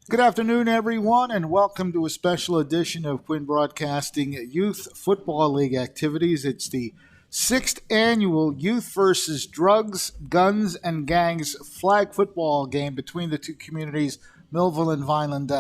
Good afternoon, everyone, and welcome to a special edition of Quinn Broadcasting Youth Football League activities. It's the sixth annual Youth versus Drugs, Guns, and Gangs flag football game between the two communities, Millville and Vineland.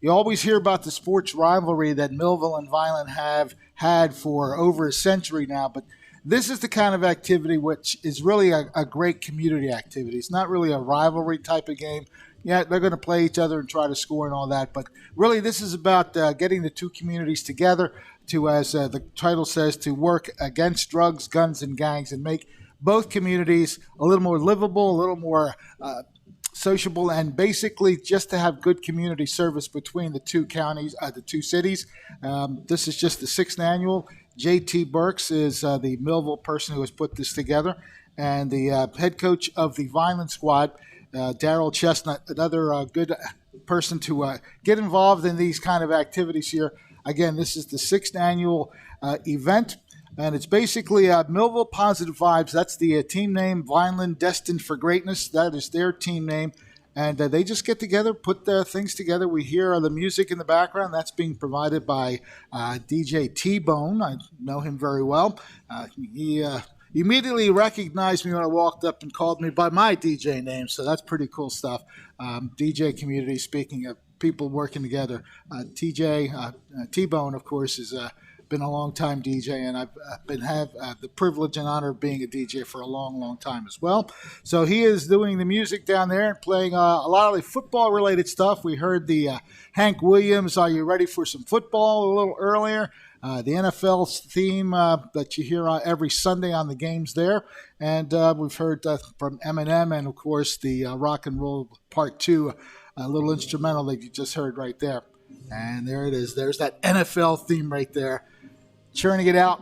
You always hear about the sports rivalry that Millville and Vineland have had for over a century now, but this is the kind of activity which is really a great community activity. It's not really a rivalry type of game. Yeah, they're going to play each other and try to score and all that. But really, this is about getting the two communities together to, as the title says, to work against drugs, guns, and gangs and make both communities a little more livable, a little more sociable, and basically just to have good community service between the two counties, the two cities. This is just the sixth annual. J.T. Burks is the Millville person who has put this together, and the head coach of the Vineland squad, Daryl Chestnut, another good person to get involved in these kind of activities here. Again, this is the sixth annual event, and it's basically Millville Positive Vibes. That's the team name. Vineland Destined for Greatness. That is their team name. And they just get together, put things together. We hear the music in the background. That's being provided by DJ T-Bone. I know him very well. He immediately recognized me when I walked up and called me by my DJ name, so that's pretty cool stuff. DJ community, speaking of people working together. T-Bone, of course, has been a long-time DJ, and I've have the privilege and honor of being a DJ for a long, long time as well. So he is doing the music down there and playing a lot of the football-related stuff. We heard the Hank Williams, Are You Ready for Some Football, a little earlier. The NFL theme that you hear every Sunday on the games there. And we've heard from Eminem and, of course, the Rock and Roll Part 2, a little instrumental that you just heard right there. And there it is. There's that NFL theme right there, churning it out.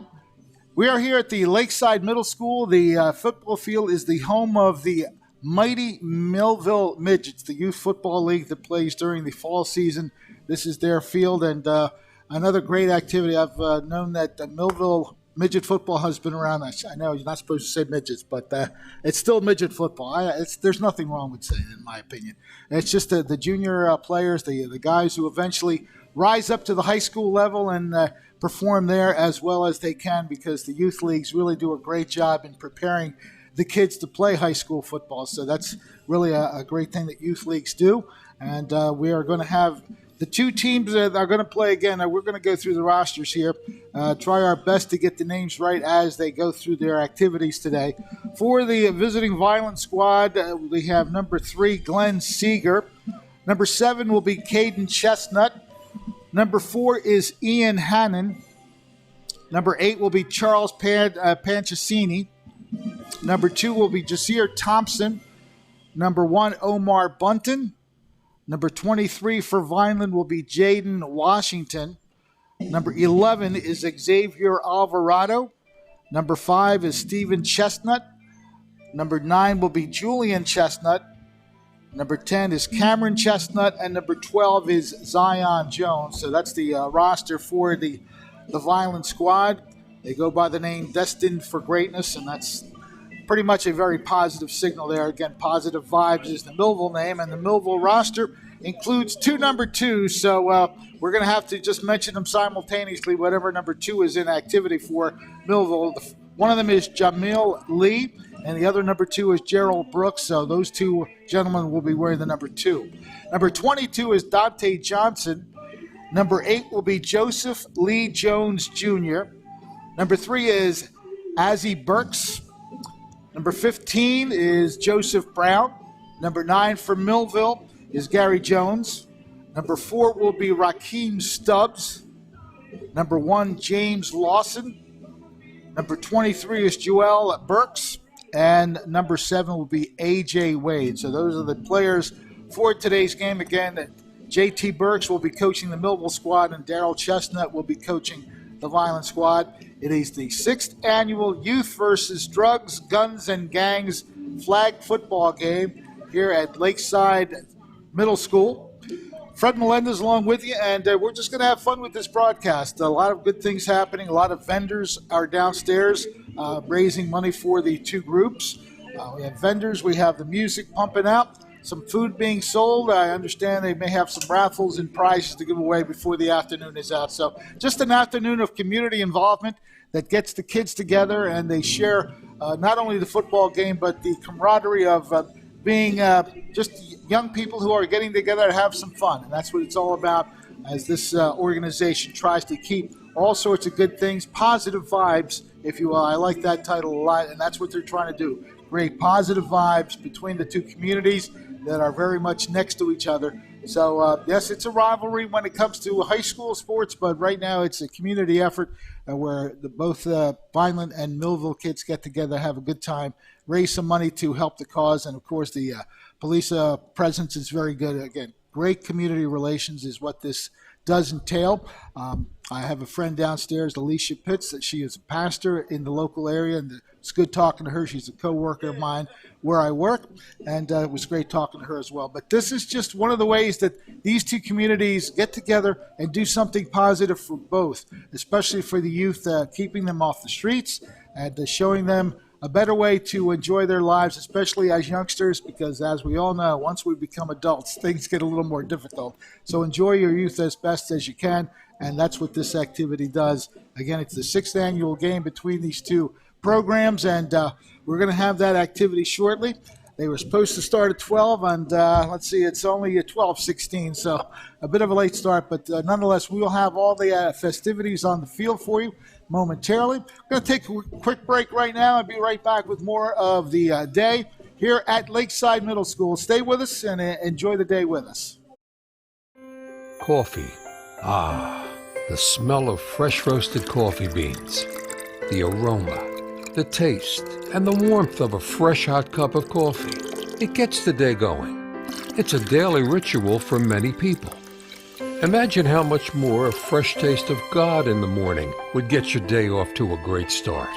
We are here at the Lakeside Middle School. The football field is the home of the mighty Millville Midgets, the youth football league that plays during the fall season. This is their field, and another great activity. I've known that Millville midget football has been around. I know you're not supposed to say midgets, but it's still midget football. There's nothing wrong with saying it, in my opinion. It's just the junior players, the guys who eventually rise up to the high school level and perform there as well as they can, because the youth leagues really do a great job in preparing the kids to play high school football. So that's really a great thing that youth leagues do. And we are going to have the two teams that are going to play again. We're going to go through the rosters here, try our best to get the names right as they go through their activities today. For the visiting Vineland squad, we have number 3, Glenn Seeger. Number 7 will be Caden Chestnut. Number 4 is Ian Hannon. Number 8 will be Charles Panchasini. Number 2 will be Jasir Thompson. Number 1, Omar Bunton. Number 23 for Vineland will be Jaden Washington. Number 11 is Xavier Alvarado. Number 5 is Stephen Chestnut. Number 9 will be Julian Chestnut. Number 10 is Cameron Chestnut. And number 12 is Zion Jones. So that's the roster for the Vineland squad. They go by the name Destined for Greatness, and that's pretty much a very positive signal there. Again, Positive Vibes is the Millville name, and the Millville roster includes 2 number 2s. So we're going to have to just mention them simultaneously, whatever number 2 is in activity for Millville. One of them is Jamil Lee, and the other number 2 is Gerald Brooks. So those two gentlemen will be wearing the number 2. Number 22 is Dante Johnson. Number 8 will be Joseph Lee Jones Jr. Number 3 is Azzy Burks. Number 15 is Joseph Brown. Number 9 for Millville is Gary Jones. Number 4 will be Raheem Stubbs. Number 1, James Lawson. Number 23 is Joel Burks. And number 7 will be A.J. Wade. So those are the players for today's game. Again, J.T. Burks will be coaching the Millville squad, and Daryl Chestnut will be coaching the Vineland squad. It is the 6th annual Youth versus Drugs, Guns, and Gangs flag football game here at Lakeside Middle School. Fred Melendez along with you, and we're just going to have fun with this broadcast. A lot of good things happening. A lot of vendors are downstairs raising money for the two groups. We have vendors. We have the music pumping out. some food being sold. I understand they may have some raffles and prizes to give away before the afternoon is out. So just an afternoon of community involvement that gets the kids together, and they share not only the football game but the camaraderie of being just young people who are getting together to have some fun. And that's what it's all about, as this organization tries to keep all sorts of good things, positive vibes, if you will. I like that title a lot, and that's what they're trying to do. Create positive vibes between the two communities that are very much next to each other. So, yes, it's a rivalry when it comes to high school sports, but right now it's a community effort where both Vineland and Millville kids get together, have a good time, raise some money to help the cause, and, of course, the police presence is very good. Again, great community relations is what this does entail. I have a friend downstairs, Alicia Pitts, that she is a pastor in the local area, and it's good talking to her. She's a co-worker of mine where I work, and it was great talking to her as well. But this is just one of the ways that these two communities get together and do something positive for both, especially for the youth, keeping them off the streets and showing them a better way to enjoy their lives, especially as youngsters, because as we all know, once we become adults, things get a little more difficult. So enjoy your youth as best as you can, and that's what this activity does. Again, it's the 6th annual game between these two programs, and we're going to have that activity shortly. They were supposed to start at 12, and let's see, it's only at 12:16, so a bit of a late start, but nonetheless, we will have all the festivities on the field for you momentarily. We're going to take a quick break right now and be right back with more of the day here at Lakeside Middle School. Stay with us and enjoy the day with us. Coffee. Ah, the smell of fresh roasted coffee beans, the aroma, the taste, and the warmth of a fresh hot cup of coffee. It gets the day going. It's a daily ritual for many people. Imagine how much more a fresh taste of God in the morning would get your day off to a great start.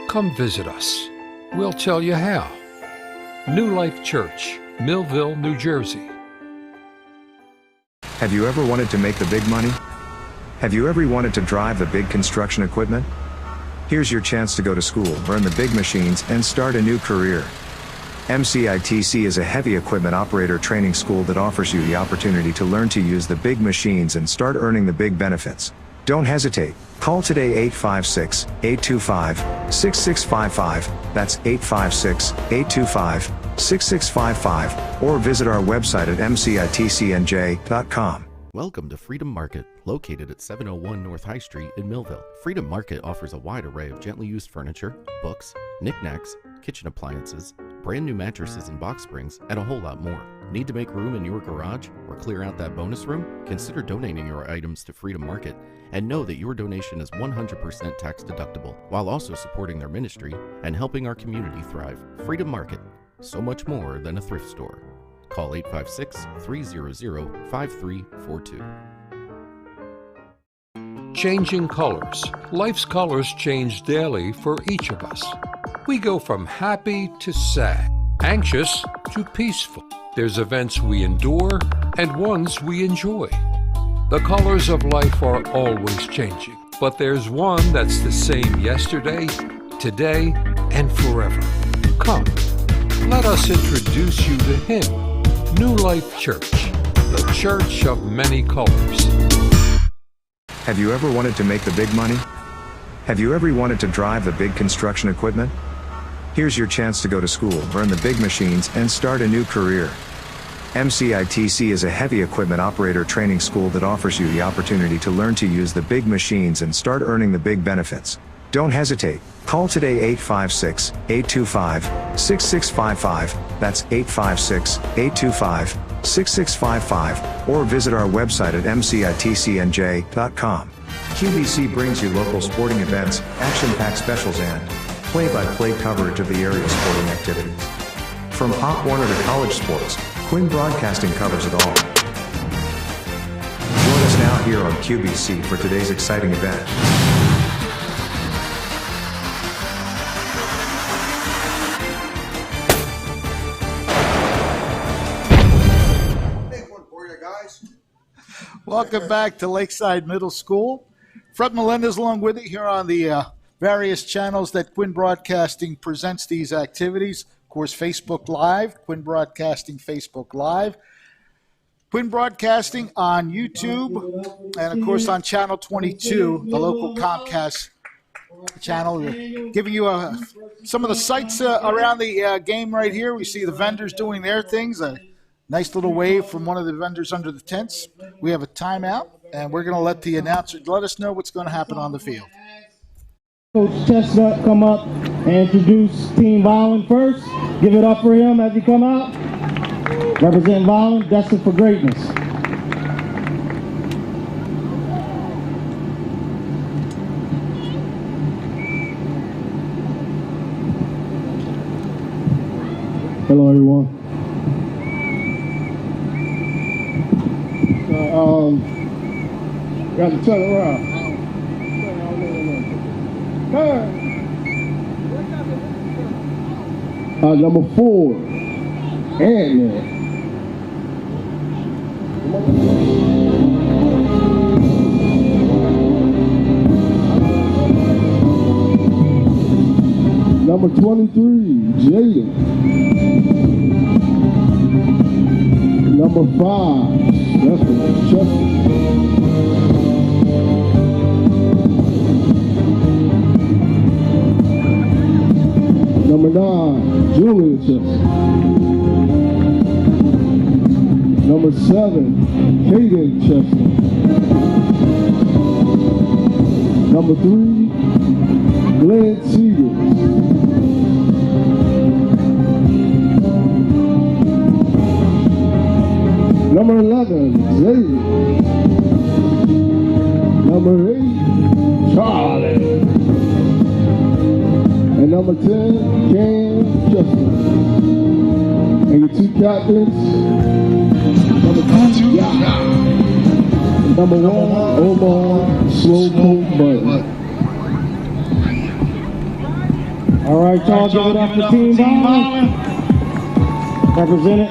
Come visit us. We'll tell you how. New Life Church, Millville, New Jersey. Have you ever wanted to make the big money? Have you ever wanted to drive the big construction equipment? Here's your chance to go to school, learn the big machines, and start a new career. MCITC is a heavy equipment operator training school that offers you the opportunity to learn to use the big machines and start earning the big benefits. Don't hesitate. Call today 856-825-6655. That's 856-825-6655. Or visit our website at mcitcnj.com. Welcome to Freedom Market, located at 701 North High Street in Millville. Freedom Market offers a wide array of gently used furniture, books, knickknacks, kitchen appliances, brand new mattresses and box springs, and a whole lot more. Need to make room in your garage or clear out that bonus room? Consider donating your items to Freedom Market and know that your donation is 100% tax deductible, while also supporting their ministry and helping our community thrive. Freedom Market, so much more than a thrift store. Call 856-300-5342. Changing colors. Life's colors change daily for each of us. We go from happy to sad, anxious to peaceful. There's events we endure and ones we enjoy. The colors of life are always changing, but there's one that's the same yesterday, today, and forever. Come, let us introduce you to Him. New Life Church, the church of many colors. Have you ever wanted to make the big money? Have you ever wanted to drive the big construction equipment? Here's your chance to go to school, learn the big machines, and start a new career. MCITC is a heavy equipment operator training school that offers you the opportunity to learn to use the big machines and start earning the big benefits. Don't hesitate. Call today 856-825-6655. That's 856-825-6655. Or visit our website at mcitcnj.com. QBC brings you local sporting events, action-packed specials, and play-by-play coverage of the area sporting activities. From Pop Warner to college sports, Quinn Broadcasting covers it all. Join us now here on QBC for today's exciting event. Welcome back to Lakeside Middle School. Fred Melendez along with you here on the various channels that Quinn Broadcasting presents these activities. course, Facebook Live, Quinn Broadcasting Facebook Live, Quinn Broadcasting on YouTube, and, of course, on Channel 22, the local Comcast channel. We're giving you some of the sights around the game right here. We see the vendors doing their things. A nice little wave from one of the vendors under the tents. We have a timeout, and we're going to let the announcer let us know what's going to happen on the field. Coach Chestnut come up and introduce Team Vineland first. Give it up for him as he come out. Representing Vineland, destined for greatness. Hello, everyone. Got to turn around. Number 4, Ant-Man. Number 23, Jaden. Number 5, Justin. Number 9, Julian Chester. Number 7, Caden Chester. Number 3, Glenn Seegers. Number 11, Xavier. Number 8, Charlie. And number 10, Cam Justin. And your 2 captains, number 2, Yaka. And number 1, Omar Slowpoke Button. All right, y'all, give it up for Team Vineland. Represented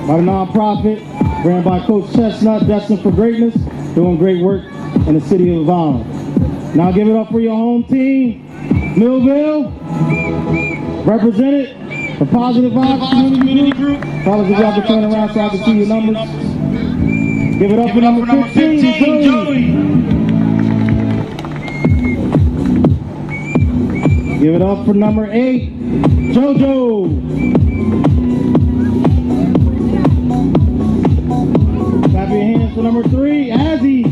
by the nonprofit, ran by Coach Chestnut, destined for greatness, doing great work in the city of Vineland. Now give it up for your home team, Millville. Represented the Positive Vibes Community Group. Fellas, if y'all can turn around so I can see your numbers. Give it up for number 15, Joey. Give it up for number 8, JoJo. Clap your hands for number 3, Azzy.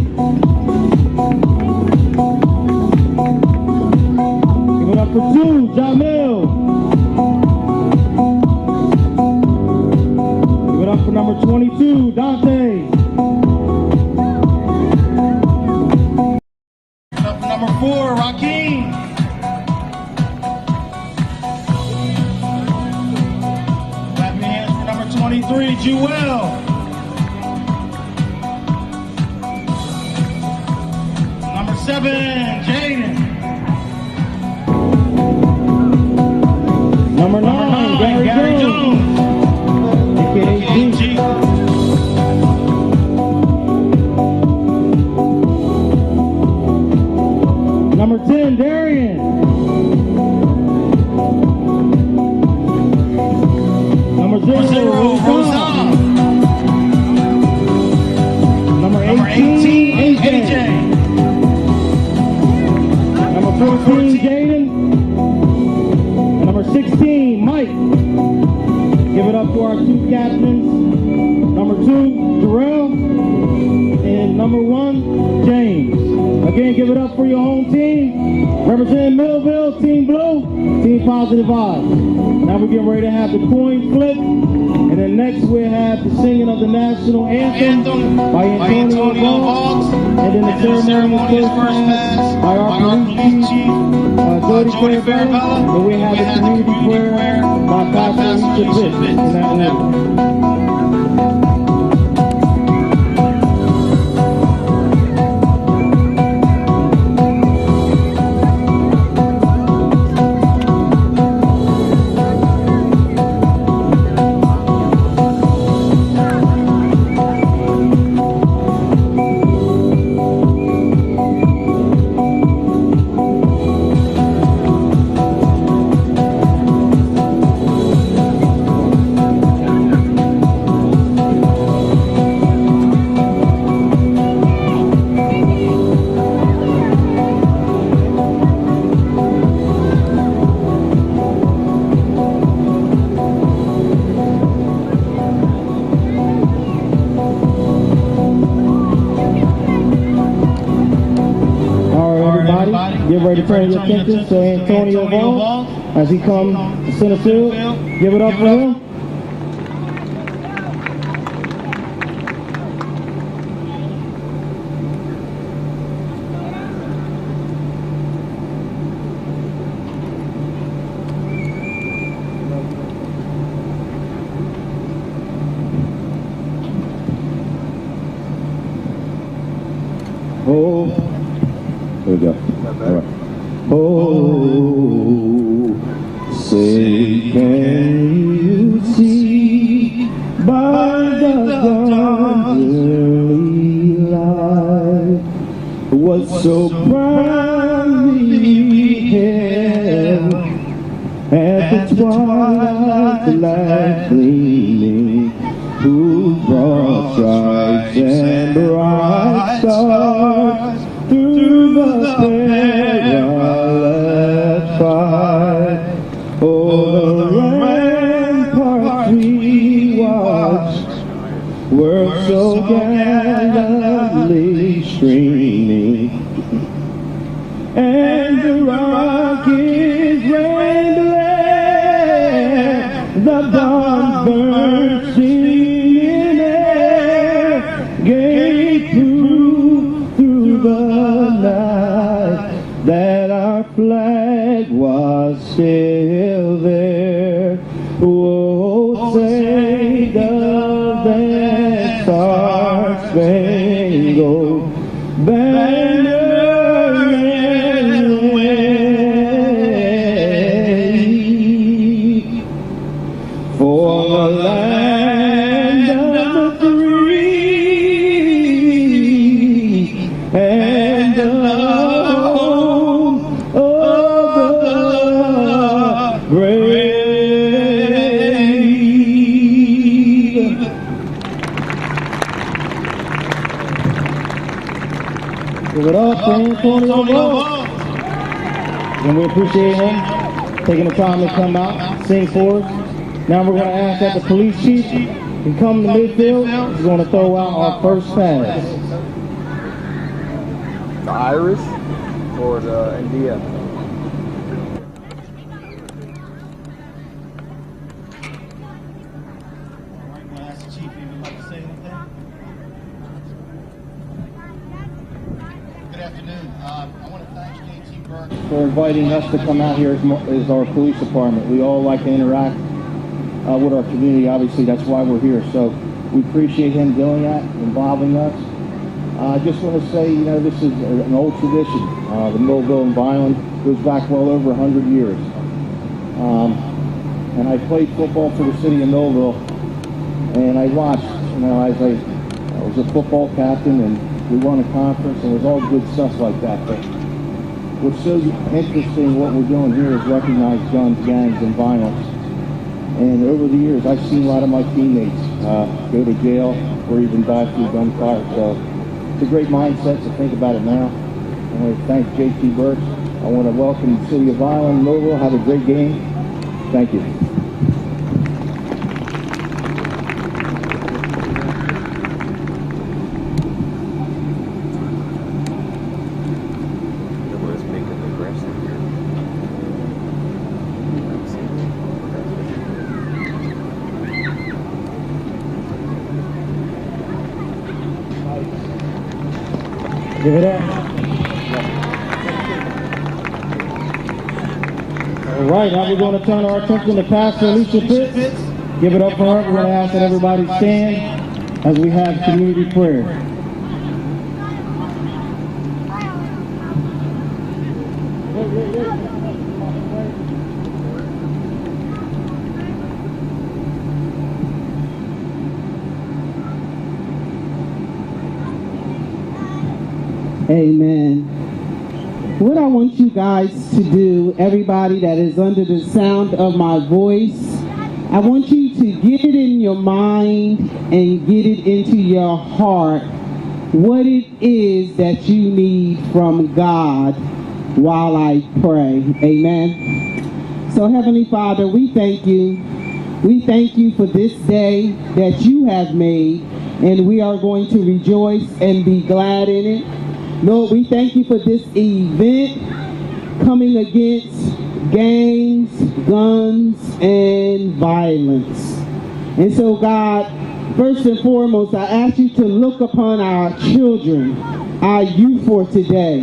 Give it up for 2, Jamil. Give it up for number 22, Dante. Give it up for number 4, Rakeem. Clap your hands for number 23, Jewel. Number 7, Jaden. Number 9, Gary Jones. AKA G. Number 10, Darian. Number 0, Rosan. Number 18, AJ. Number 14, Jaden. And number 16, Mike. Give it up for our 2 captains. Number 2, Terrell. And number 1, James. Again, give it up for your home team. Representing Millville, Team Blue, Team Positive Vibes. Now we're getting ready to have the coin flip. And then next we'll have the singing of the national anthem by Antonio Boggs. And then the ceremony is first mass by our police chief, Jody Farabella. And we have the community prayer by Pastor Lisa Pitt in that order. to turn your attention to Antonio Ball as he comes to center field. Give it up for him. Oh, there we go. All right. Oh, say can you see by the dawn's early light what so proudly we hailed at the twilight's light gleaming, whose broad stripes and bright stars through the perilous fight. Oh, the ramparts we watched were so gallantly streaming, and the rockets rambling, the bombs bursting in air, gave proof through the night that our flag was still there. Oh, say does that star-spangled banner wave for the land of the free and the home of the brave. Give it up for Antonio Ball. And we appreciate him taking the time to come out, sing for us. Now we're going to ask that the police chief can come to midfield. He's going to throw out our first pass. The Iris or the India? Good afternoon. I want to thank JT Burke For inviting us to come out here as our police department. We all like to interact with our community. Obviously, that's why we're here. So we appreciate him doing that, involving us. I just want to say, you know, this is an old tradition. The Millville and Vineland goes back well over 100 years. And I played football for the city of Millville, and I watched, you know, as I was a football captain, and we won a conference, and it was all good stuff like that. But what's so interesting, what we're doing here is recognize guns, gangs, and violence. And over the years, I've seen a lot of my teammates go to jail or even die through gunfire. So it's a great mindset to think about it now. I want to thank JT Burke. I want to welcome the city of Vineland, Millville. Have a great game. Thank you. Give it up. All right, now we're going to turn our attention to Pastor Alicia Pitts. Give it up for her. We're going to ask that everybody stand as we have community prayer. Amen. What I want you guys to do, everybody that is under the sound of my voice, I want you to get it in your mind and get it into your heart what it is that you need from God while I pray. Amen. So Heavenly Father, we thank you. We thank you for this day that you have made, and we are going to rejoice and be glad in it. Lord, we thank you for this event coming against gangs, guns, and violence. And so, God, first and foremost, I ask you to look upon our children, our youth for today.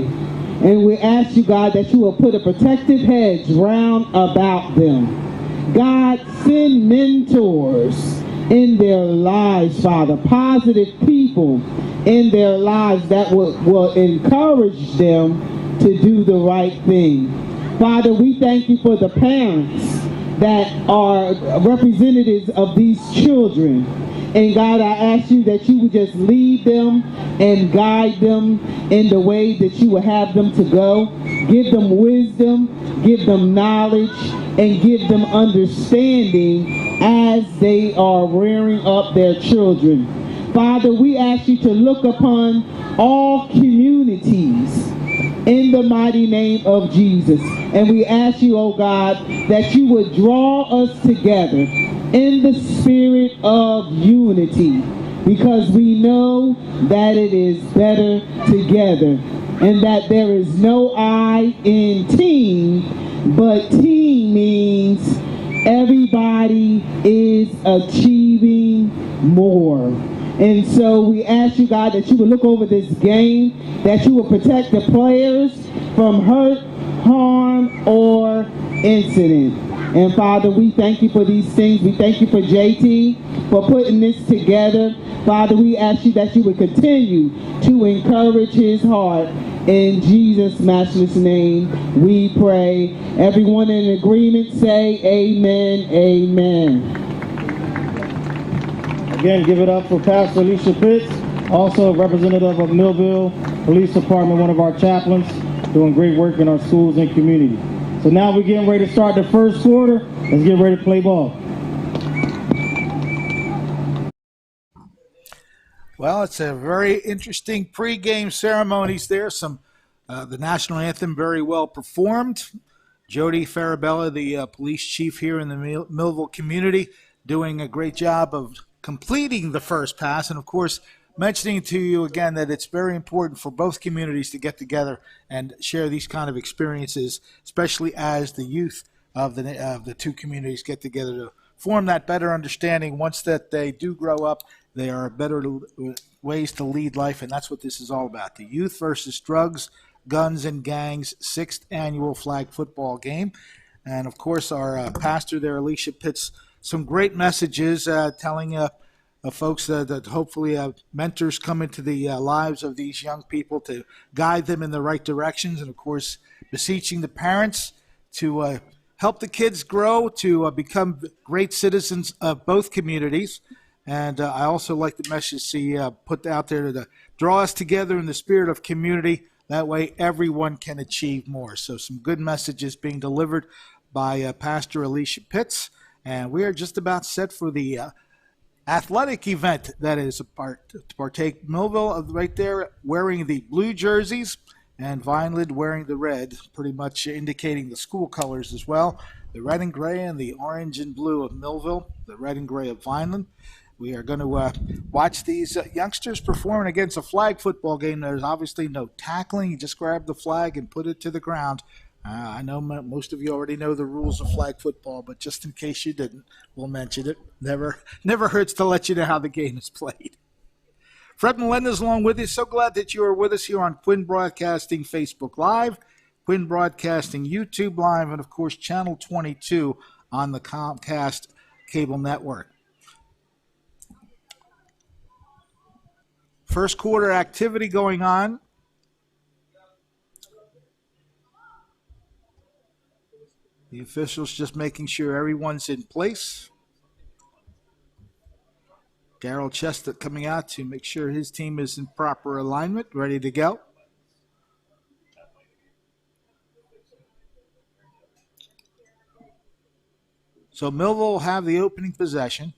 And we ask you, God, that you will put a protective hedge round about them. God, send mentors in their lives, Father, positive people in their lives that will encourage them to do the right thing. Father, we thank you for the parents that are representatives of these children. And God, I ask you that you would just lead them and guide them in the way that you would have them to go. Give them wisdom, give them knowledge, and give them understanding as they are rearing up their children. Father, we ask you to look upon all communities in the mighty name of Jesus. And we ask you, oh God, that you would draw us together in the spirit of unity, because we know that it is better together, and that there is no I in team, but team means everybody is achieving more. And so we ask you, God, that you would look over this game, that you would protect the players from hurt, harm, or incident. And Father, we thank you for these things. We thank you for JT for putting this together. Father, we ask you that you would continue to encourage his heart. In Jesus' matchless name, we pray. Everyone in agreement say amen, amen. Again, give it up for Pastor Alicia Pitts, also a representative of Millville Police Department, one of our chaplains, doing great work in our schools and community. So now we're getting ready to start the first quarter. Let's get ready to play ball. Well, it's a very interesting pregame ceremonies there. The national anthem very well performed. Jody Farabella, the police chief here in the Millville community, doing a great job of completing the first pass. And, of course, mentioning to you again that it's very important for both communities to get together and share these kind of experiences, especially as the youth of the two communities get together to form that better understanding. Once that they do grow up, they are better ways to lead life, and that's what this is all about. The Youth versus Drugs, Guns, and Gangs 6th Annual Flag Football Game. And, of course, our pastor there, Alicia Pitts, some great messages telling folks that hopefully mentors come into the lives of these young people to guide them in the right directions. And, of course, beseeching the parents to help the kids grow to become great citizens of both communities. And I also like the message she put out there to draw us together in the spirit of community. That way everyone can achieve more. So some good messages being delivered by Pastor Alicia Pitts. And we are just about set for the athletic event that is to partake. Millville right there wearing the blue jerseys, and Vineland wearing the red, pretty much indicating the school colors as well. The red and gray and the orange and blue of Millville, the red and gray of Vineland. We are going to watch these youngsters performing against a flag football game. There's obviously no tackling. You just grab the flag and put it to the ground. I know most of you already know the rules of flag football, but just in case you didn't, we'll mention it. Never hurts to let you know how the game is played. Fred Melendez along with you. So glad that you are with us here on Quinn Broadcasting Facebook Live, Quinn Broadcasting YouTube Live, and, of course, Channel 22 on the Comcast cable network. First quarter activity going on. The officials just making sure everyone's in place. Darryl Chestnut coming out to make sure his team is in proper alignment, ready to go. So Millville will have the opening possession.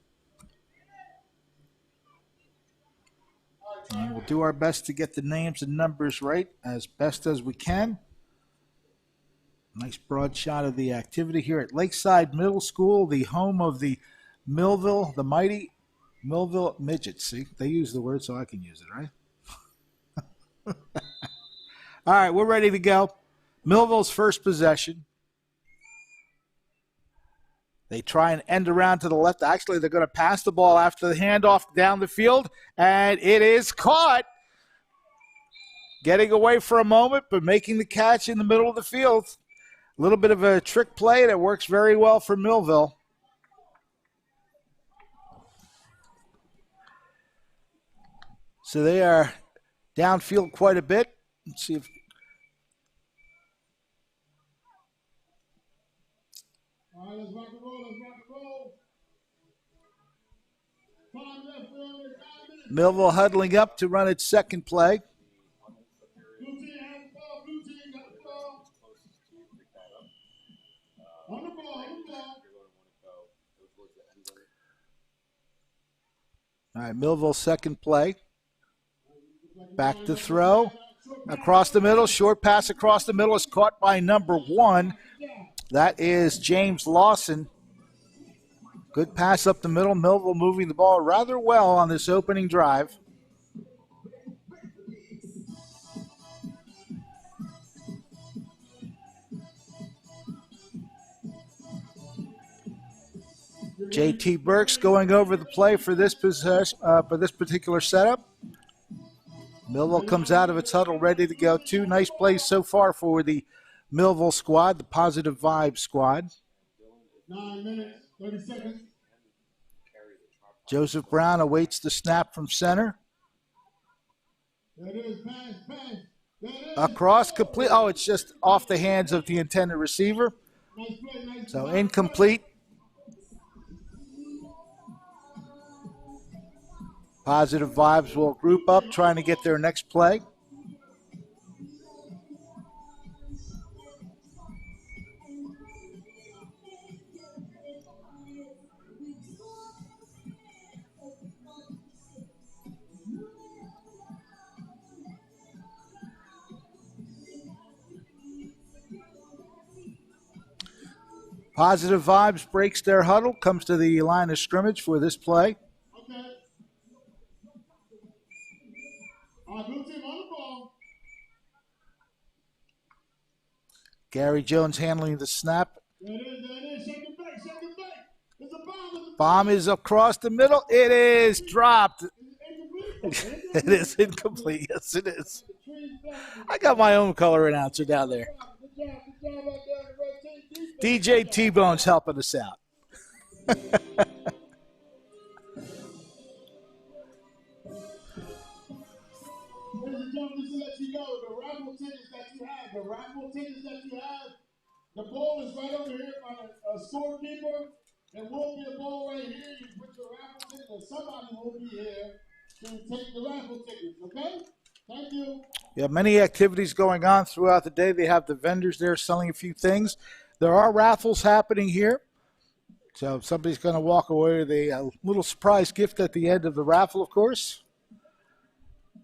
And we'll do our best to get the names and numbers right as best as we can. Nice broad shot of the activity here at Lakeside Middle School, the home of the Millville, the mighty Millville Midgets. See, they use the word, so I can use it, right? All right, we're ready to go. Millville's first possession. They try and end around to the left. Actually, they're going to pass the ball after the handoff down the field, and it is caught. Getting away for a moment, but making the catch in the middle of the field. A little bit of a trick play that works very well for Millville. So they are downfield quite a bit. Let's see if All right, let's rock and roll. Let's rock and roll. 5 left, 5 minutes. Millville huddling up to run its second play. Blue team has the ball. Blue team got the ball. On the ball, on the ball. All right, Millville's second play. Back to throw. Across the middle. Short pass across the middle is caught by number 1. That is James Lawson. Good pass up the middle. Millville moving the ball rather well on this opening drive. J.T. Burks going over the play for this particular setup. Millville comes out of its huddle ready to go. 2 nice plays so far for the Millville squad, the Positive Vibe squad. 9 minutes, 30 seconds. Joseph Brown awaits the snap from center. There it is, pass, pass. There it is. Across, complete. Oh, it's just off the hands of the intended receiver. Nice play, nice So play. incomplete. Positive Vibes will group up, trying to get their next play. Positive Vibes breaks their huddle, comes to the line of scrimmage for this play. Okay. All right, blue team on the ball. Gary Jones handling the snap. There it is, there it is. Shake it back, shake it back. It's a bomb. It's a Bomb is across the middle. It is dropped. incomplete. It is incomplete. Yes, it is. I got my own color announcer down there. Good job out there on the red team. DJ T-Bone's helping us out. Ladies and gentlemen, just to let you know, the raffle tickets that you have, the bowl is right over here by the storekeeper. There will be a bowl right here. You put your raffle ticket, and somebody will be here to take the raffle tickets, okay? Thank you. Yeah, many activities going on throughout the day. They have the vendors there selling a few things. There are raffles happening here. So somebody's going to walk away with a little surprise gift at the end of the raffle, of course.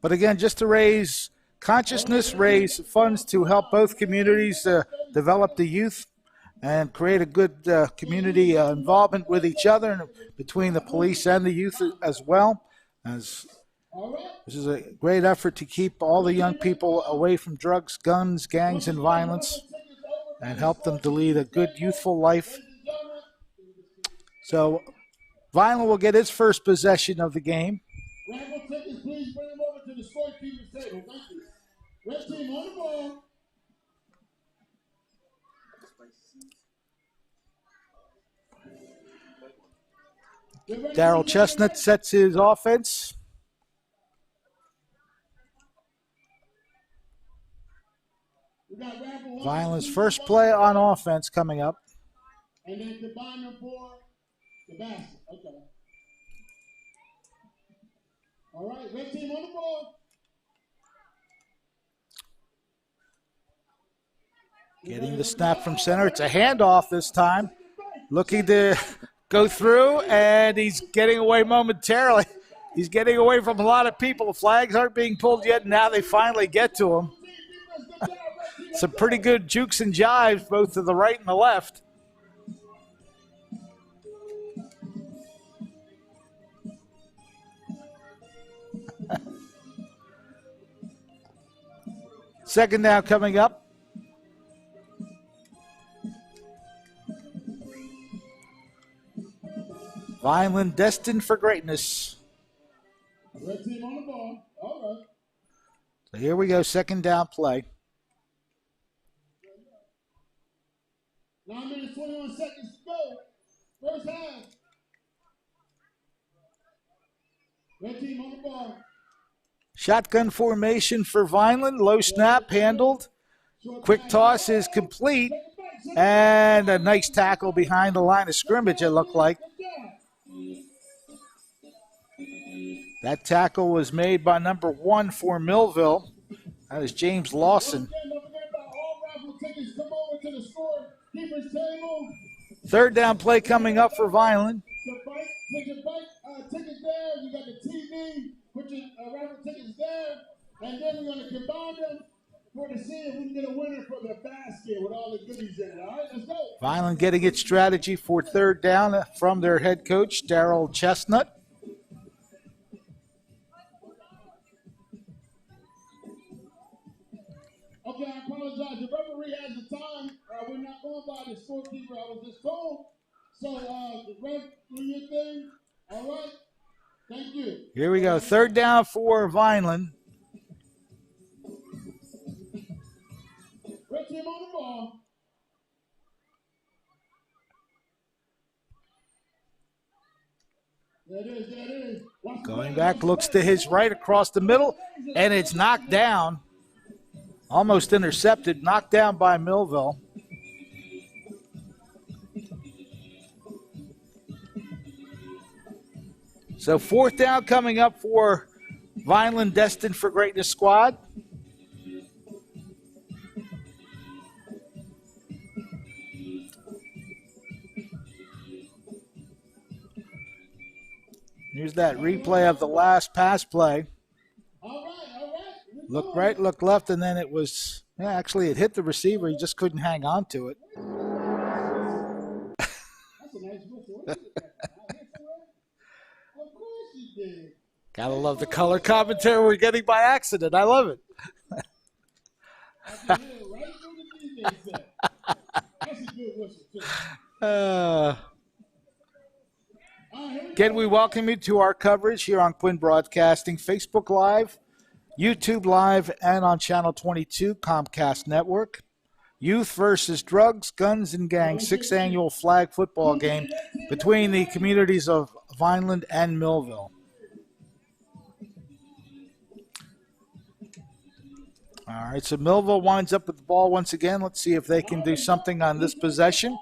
But again, just to raise consciousness, raise funds to help both communities develop the youth and create a good community involvement with each other and between the police and the youth as well. As this is a great effort to keep all the young people away from drugs, guns, gangs, and violence and help them to lead a good youthful life. So Vineland will get its first possession of the game. Raffle tickets, please bring them over to the storekeeper's table. Thank you. Red team on the ball. Darrell Chestnut sets his offense. We got raffle one, Vineland's two, first one, play on offense coming up. and then combine them for the basket. Okay. All right, red team on the ball. Getting the snap from center. It's a handoff this time. Looking to go through, and he's getting away momentarily. He's getting away from a lot of people. The flags aren't being pulled yet, and now they finally get to him. Some pretty good jukes and jives, both to the right and the left. Second down coming up. Vineland destined for greatness. Red team on the ball. All right. So here we go, second down play. 9 minutes, 21 seconds to go. First half. Red team on the ball. Shotgun formation for Vineland. Low snap handled. Quick toss is complete. And a nice tackle behind the line of scrimmage, it looked like. That tackle was made by number 1 for Millville. That is James Lawson. Third down play coming up for Vineland. Put your bike tickets there. You got the TV. Put your raffle tickets there. And then we're going to combine them to see if we can get a winner for the basket with all the goodies in it. All right, let's go. Vineland getting its strategy for third down from their head coach, Darryl Chestnut. Okay, I apologize. The referee has the time. We're not going by the scorekeeper. I was just told. So, the ref, do your thing. All right. Thank you. Here we go. Third down for Vineland. Red team on the ball. There it is. There it is. Going back, looks to his right across the middle, and it's knocked down. Almost intercepted, knocked down by Millville. So fourth down coming up for Vineland destined for greatness squad. Here's that replay of the last pass play. Look right, look left, and then it was, actually it hit the receiver. He just couldn't hang on to it. Gotta love the color commentary we're getting by accident. I love it. Again, we welcome you to our coverage here on Quinn Broadcasting, Facebook Live, YouTube Live, and on Channel 22, Comcast Network. Youth versus Drugs, Guns, and Gangs, 6th annual flag football game between the communities of Vineland and Millville. All right, so Millville winds up with the ball once again. Let's see if they can do something on this possession.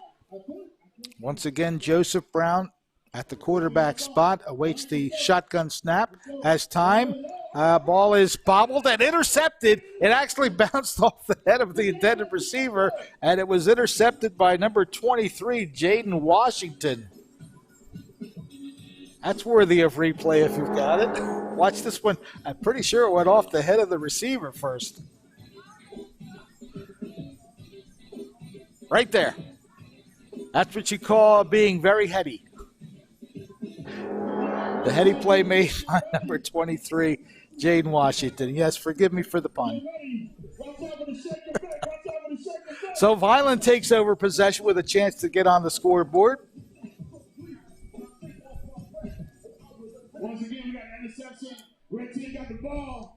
Once again, Joseph Brown at the quarterback spot awaits the shotgun snap. Has time. Ball is bobbled and intercepted. It actually bounced off the head of the intended receiver, and it was intercepted by number 23, Jaden Washington. That's worthy of replay if you've got it. Watch this one. I'm pretty sure it went off the head of the receiver first. Right there. That's what you call being very heady. The heady play made by number 23, Jaden Washington. Yes, forgive me for the pun. So Vineland takes over possession with a chance to get on the scoreboard. Once again, we got an interception. Red team got the ball.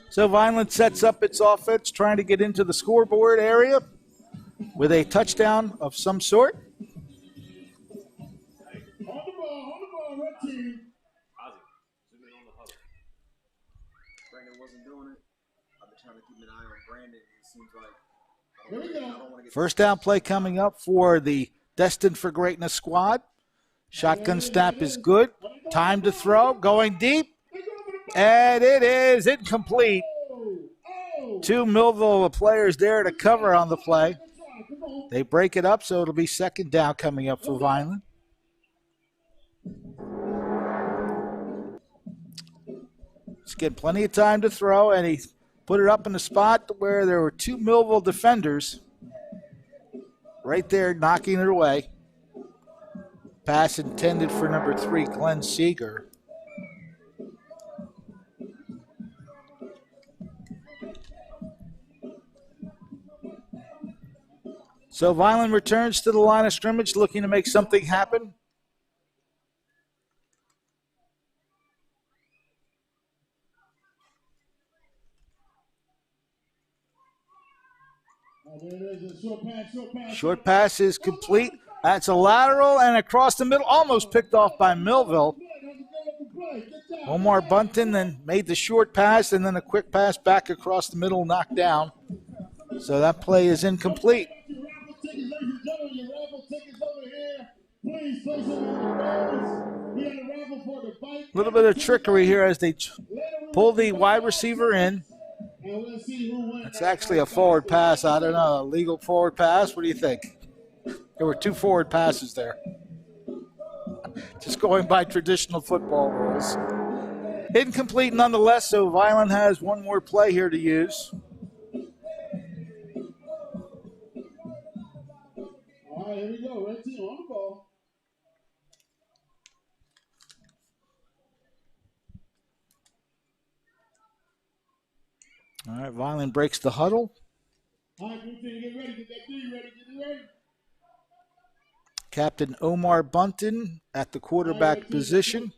So Vineland sets up its offense, trying to get into the scoreboard area with a touchdown of some sort. On the ball, red team. Brandon wasn't doing it. I've been trying to keep an eye on Brandon. It seems like Here we go. First down play coming up for the Destined for Greatness squad. Shotgun snap is good. Time to throw. Going deep. And it is incomplete. Two Millville players there to cover on the play. They break it up, so it'll be second down coming up for Vineland. He's getting plenty of time to throw, and he put it up in the spot where there were two Millville defenders right there knocking it away. Pass intended for number 3, Glenn Seeger. So Vineland returns to the line of scrimmage, looking to make something happen. Short pass is complete. That's a lateral and across the middle, almost picked off by Millville. Omar Bunton then made the short pass and then a quick pass back across the middle, knocked down. So that play is incomplete. A little bit of trickery here as they pull the wide receiver in. It's actually a forward pass. I don't know, a legal forward pass. What do you think? There were 2 forward passes there. Just going by traditional football rules. Incomplete nonetheless, so Vineland has one more play here to use. All right, here we go. Red team on the ball. All right, Vineland breaks the huddle. All right, get ready. Get that 3 ready. Get ready. Captain Omar Bunton at the quarterback position.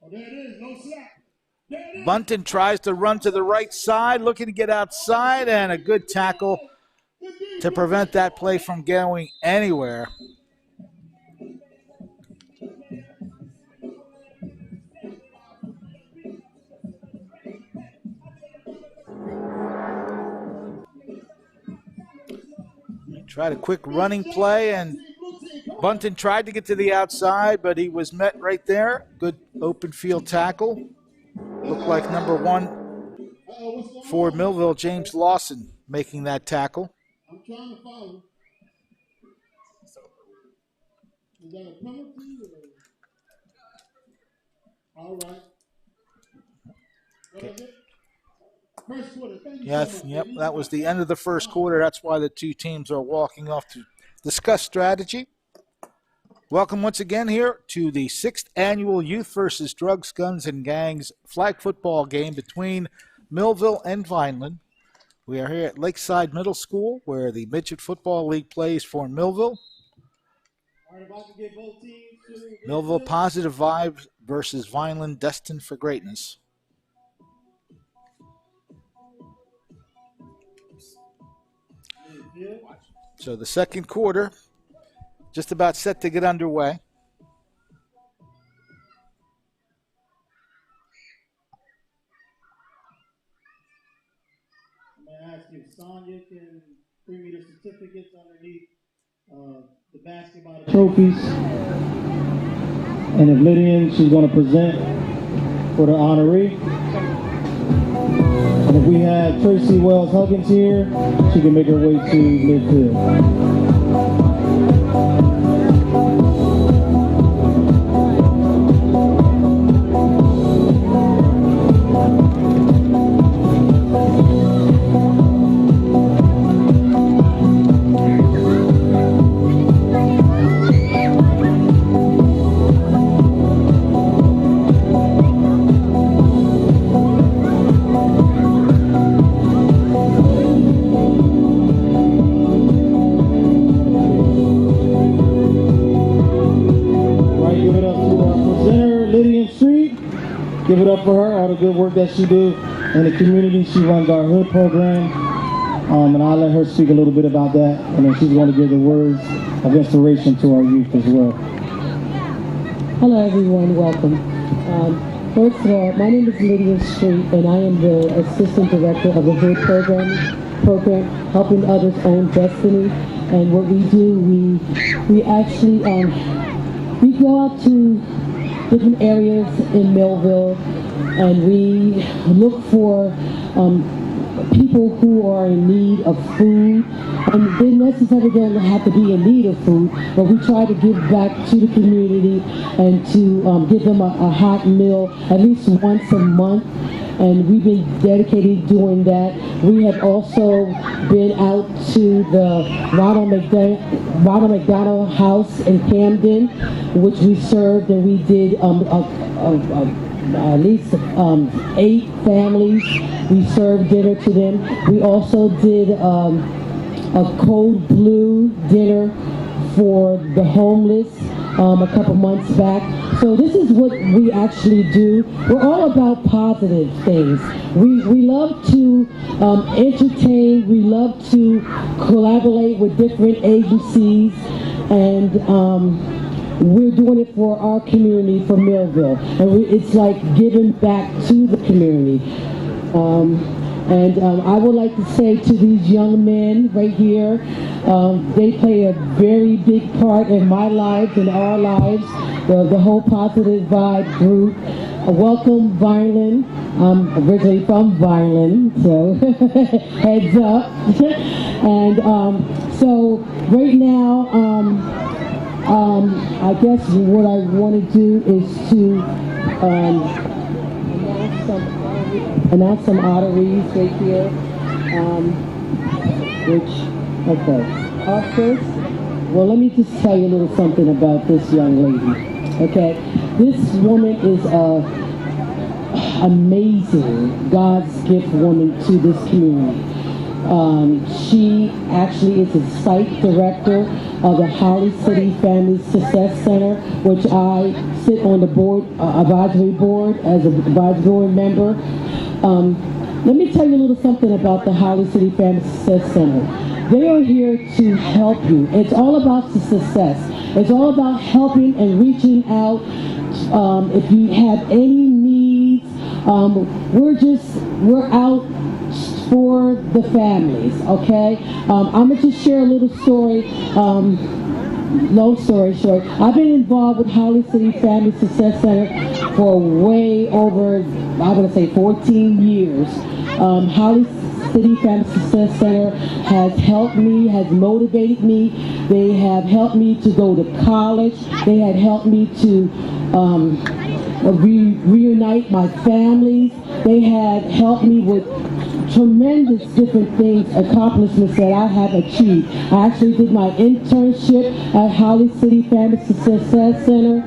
Oh, there it is. No slack. Bunton tries to run to the right side, looking to get outside, and a good tackle to prevent that play from going anywhere. Tried a quick running play, and Bunton tried to get to the outside, but he was met right there. Good open field tackle. Looked like number 1 for Millville, James Lawson, making that tackle. I'm trying to follow. Is that a penalty? All right. Okay. First quarter. Thank you Yes, so much. yep, that was the end of the first quarter. That's why the 2 teams are walking off to discuss strategy. Welcome once again here to the 6th annual Youth versus Drugs, Guns, and Gangs flag football game between Millville and Vineland. We are here at Lakeside Middle School, where the Midget Football League plays for Millville. All right, about to get both teams to Millville Positive Vibes versus Vineland Destined for Greatness. So the second quarter, just about set to get underway. I'm going to ask if Sonia can bring me the certificates underneath the basketball trophies. And if Lydian, she's going to present for the honoree. And if we have Tracy Wells Huggins here, she can make her way to midfield. Give it up for her, all the good work that she do in the community. She runs our hood program, and I'll let her speak a little bit about that, and then she's going to give the words of inspiration to our youth as well. Hello everyone, welcome. First of all, my name is Lydia Street, and I am the Assistant Director of the Hood program, Helping Others Own Destiny. And what we do, we actually, we go out to different areas in Millville, and we look for people who are in need of food, and they necessarily don't have to be in need of food, but we try to give back to the community and to give them a hot meal at least once a month, and we've been dedicated doing that. We have also been out to the Ronald McDonald House in Camden, which we served, and we did at least 8 families. We served dinner to them. We also did a cold blue dinner for the homeless a couple months back. So this is what we actually do. We're all about positive things. We love to entertain. We love to collaborate with different agencies, and we're doing it for our community, for Millville. And it's like giving back to the community. I would like to say to these young men right here, they play a very big part in my life, in our lives, the whole Positive Vibe group. Welcome, Vineland. I'm originally from Vineland, so heads up. And so right now, I guess what I want to do is to announce some honorees right here, first, well, let me just tell you a little something about this young lady, okay? This woman is a amazing God's gift woman to this community. She actually is a site director of the Holly City Family Success Center, which I sit on the board, advisory board, as an advisory board member. Let me tell you a little something about the Holly City Family Success Center. They are here to help you. It's all about the success. It's all about helping and reaching out. If you have any needs, we're out for the families, okay? I'm gonna just share a little story. Long story short, I've been involved with Holly City Family Success Center for way over, I'm gonna say 14 years. Holly City Family Success Center has helped me, has motivated me. They have helped me to go to college. They have helped me to reunite my families. They had helped me with tremendous different things, accomplishments that I have achieved. I actually did my internship at Holly City Family Success Center,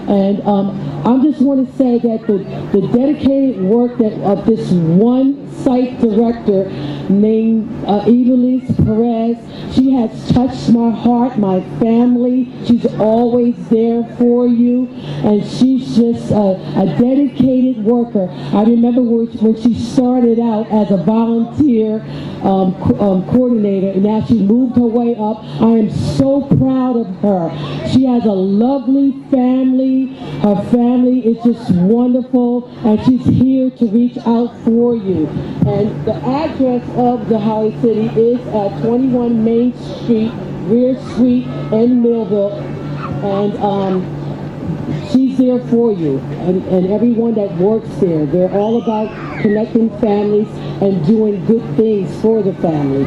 and I just want to say that the dedicated work of this one site director named Evelise Perez, she has touched my heart, my family. She's always there for you, and she's just a dedicated worker. I remember when she started out as a volunteer coordinator, and now she moved her way up. I am so proud of her. She has a lovely family. Her family is just wonderful, and she's here to reach out for you. And the address of the Holly City is at 21 Main Street, Rear Suite in Millville. And she's there for you, and everyone that works there. They're all about connecting families and doing good things for the family.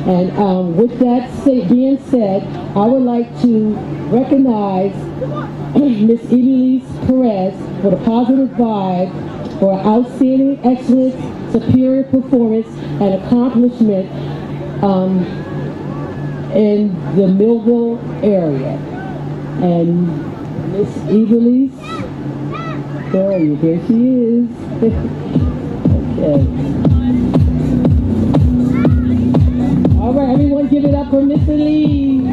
And with that being said, I would like to recognize Miss Evelise Perez for the Positive Vibe, for outstanding excellence, superior performance, and accomplishment in the Millville area. And Miss Evelise, there she is. Okay. All right, everyone give it up for Miss Evelise.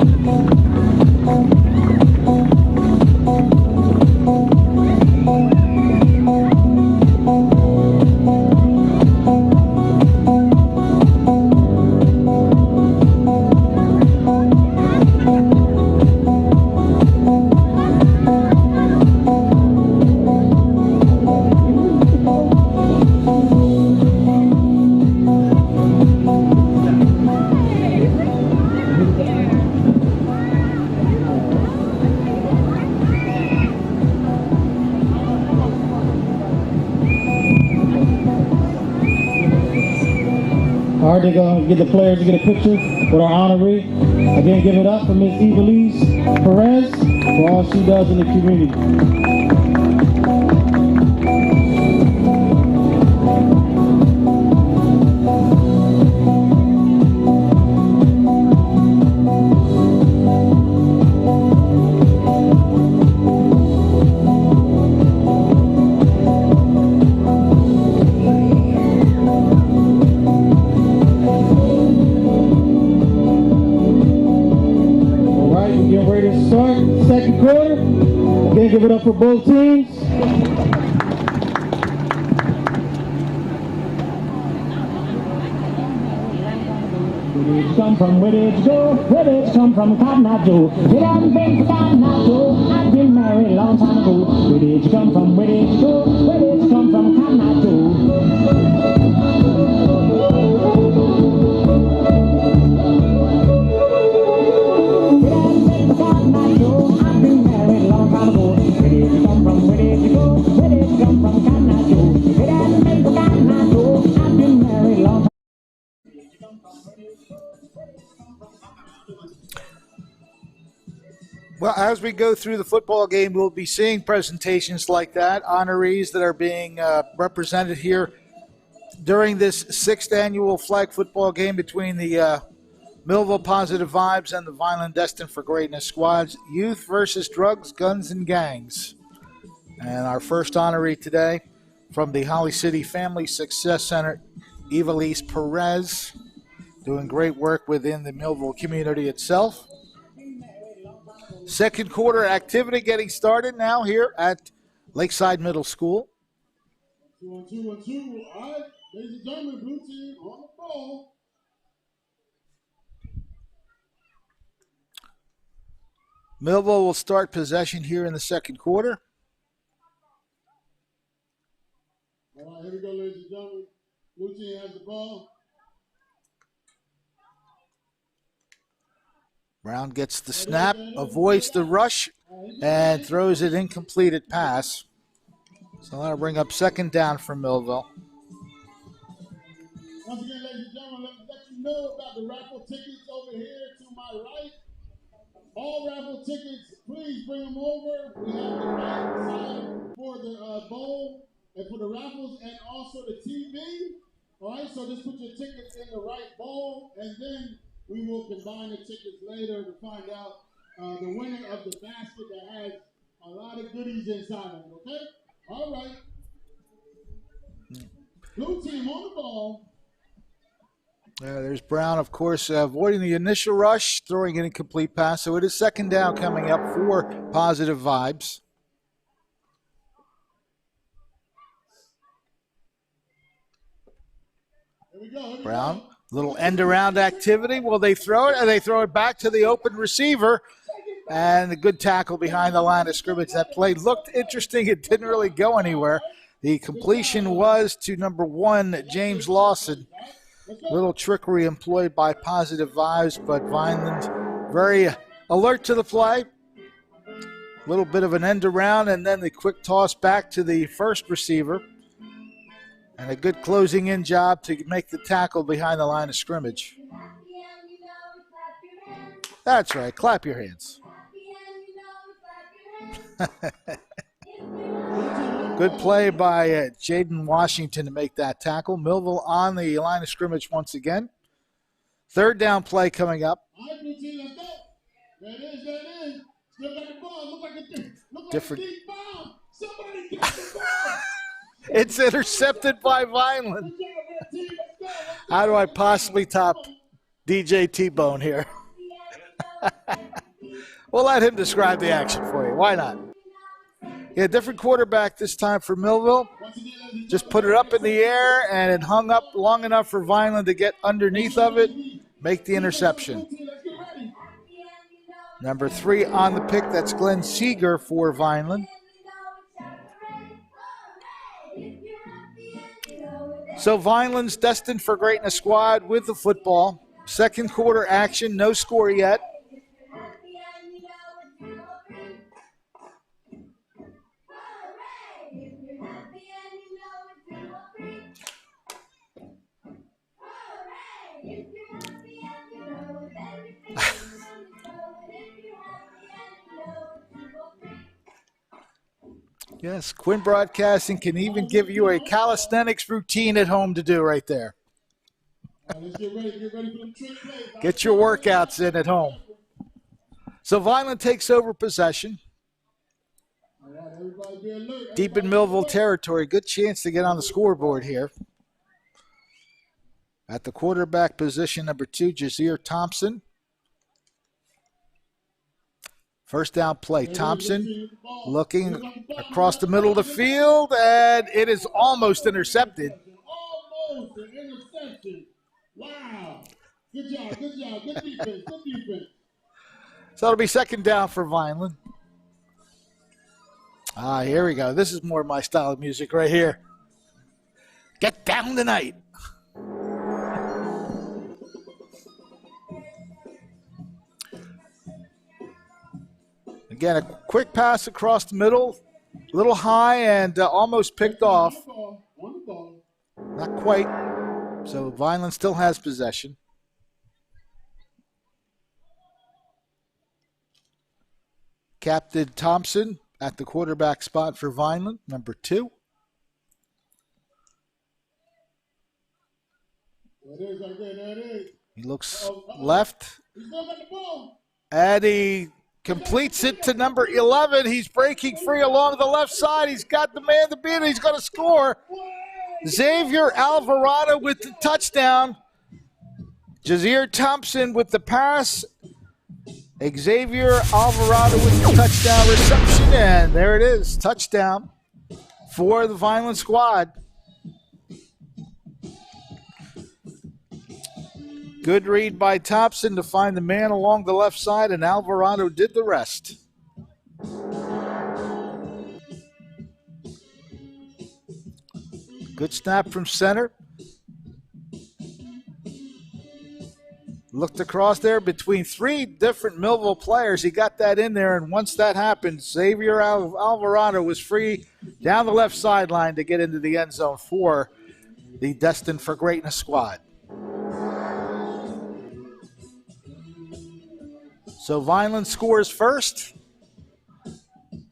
All right, they're going to get the players to get a picture with our honoree. Again, give it up for Miss Evelise Perez for all she does in the community. it up for both teams. Where did you come from? Where did you go? Where did you come from? Cotton Eye Joe. It hasn't been for Cotton Eye Joe. I've been married a long time ago. Where did you come from? Where did you go? Where did you come from? Cotton Eye Joe. It hasn't been for Cotton Eye Joe. I've been married a long time ago. Where did you come from? Where did you go? Where did you come from? Cotton Eye Joe. It hasn't been for Cotton Eye Joe. I've been married a long time. Well, as we go through the football game, we'll be seeing presentations like that, honorees that are being represented here during this 6th annual flag football game between the Millville Positive Vibes and the Vineland Destined for Greatness squads. Youth versus drugs, guns, and gangs. And our first honoree today from the Holly City Family Success Center, Evilise Perez, doing great work within the Millville community itself. Second quarter activity getting started now here at Lakeside Middle School. 2-1-2-1-2. All right, ladies and gentlemen, blue team on the ball. Millville will start possession here in the second quarter. All right, here we go, ladies and gentlemen. Blue team has the ball. Brown gets the snap, avoids the rush, and throws it incompleted pass. So that'll bring up second down for Millville. Once again, ladies and gentlemen, let you know about the raffle tickets over here to my right. All raffle tickets, please bring them over. We have the right side for the bowl and for the raffles and also the TV. All right, so just put your tickets in the right bowl, and then we will combine the tickets later to find out the winner of the basket that has a lot of goodies inside of it, okay? All right. Blue team on the ball. There's Brown, of course, avoiding the initial rush, throwing an incomplete pass. So it is second down coming up for Positive Vibes. Here we go. Brown, little end-around activity. Will they throw it? And they throw it back to the open receiver. And a good tackle behind the line of scrimmage. That play looked interesting. It didn't really go anywhere. The completion was to number 1, James Lawson. Little trickery employed by Positive Vibes, but Vineland very alert to the play. A little bit of an end around, and then the quick toss back to the first receiver. And a good closing in job to make the tackle behind the line of scrimmage. That's right. Clap your hands. Good play by Jaden Washington to make that tackle. Millville on the line of scrimmage once again. Third down play coming up. Different. It's intercepted by Vineland. How do I possibly top DJ T-Bone here? We'll let him describe the action for you. Why not? Yeah, different quarterback this time for Millville. Just put it up in the air, and it hung up long enough for Vineland to get underneath of it, make the interception. Number 3 on the pick, that's Glenn Seeger for Vineland. So Vineland's Destined for Greatness squad with the football. Second quarter action, no score yet. Yes, Quinn Broadcasting can even give you a calisthenics routine at home to do right there. Let's get ready for the trick play. Get your workouts in at home. So Vineland takes over possession. All right, everybody be alert. Deep in Millville territory. Good chance to get on the scoreboard here. At the quarterback position, number 2, Jazir Thompson. First down play. Thompson looking across the middle of the field, and it is almost intercepted. Almost an interception. Wow. Good job. Good defense. Good defense. So it'll be second down for Vineland. Here we go. This is more my style of music right here. Get down tonight. Again, a quick pass across the middle, a little high and almost picked off. Not quite. So Vineland still has possession. Captain Thompson at the quarterback spot for Vineland, number 2. He looks left. And he completes it to number 11. He's breaking free along the left side. He's got the man to beat it. He's going to score. Xavier Alvarado with the touchdown. Jazeer Thompson with the pass. Xavier Alvarado with the touchdown reception. And there it is. Touchdown for the Vineland squad. Good read by Thompson to find the man along the left side, and Alvarado did the rest. Good snap from center. Looked across there between 3 different Millville players. He got that in there, and once that happened, Xavier Alvarado was free down the left sideline to get into the end zone for the Destined for Greatness squad. So Vineland scores first.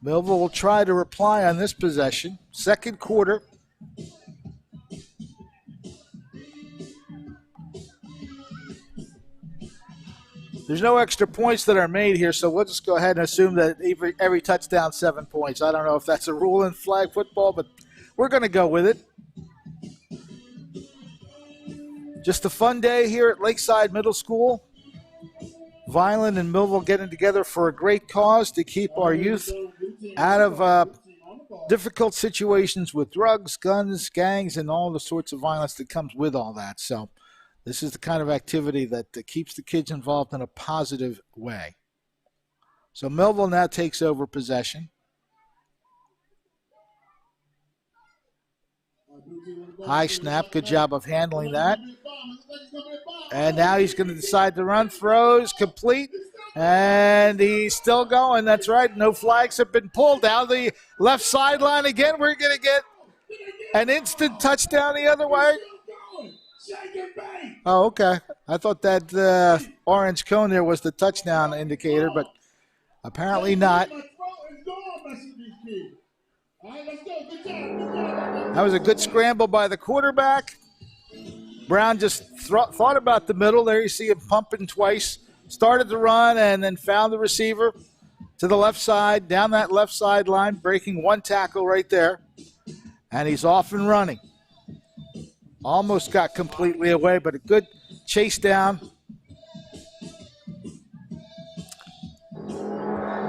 Millville will try to reply on this possession. Second quarter. There's no extra points that are made here, so we'll just go ahead and assume that every touchdown 7 points. I don't know if that's a rule in flag football, but we're going to go with it. Just a fun day here at Lakeside Middle School. Vineland and Millville getting together for a great cause to keep our youth out of difficult situations with drugs, guns, gangs, and all the sorts of violence that comes with all that. So this is the kind of activity that keeps the kids involved in a positive way. So Millville now takes over possession. High snap, good job of handling that. And now he's going to decide to run, throws, complete, and he's still going. That's right, no flags have been pulled. Down the left sideline again, we're going to get an instant touchdown the other way. Oh, okay. I thought that orange cone there was the touchdown indicator, but apparently not. That was a good scramble by the quarterback. Brown just thought about the middle. There you see him pumping twice. Started to run and then found the receiver to the left side, down that left sideline, breaking one tackle right there. And he's off and running. Almost got completely away, but a good chase down.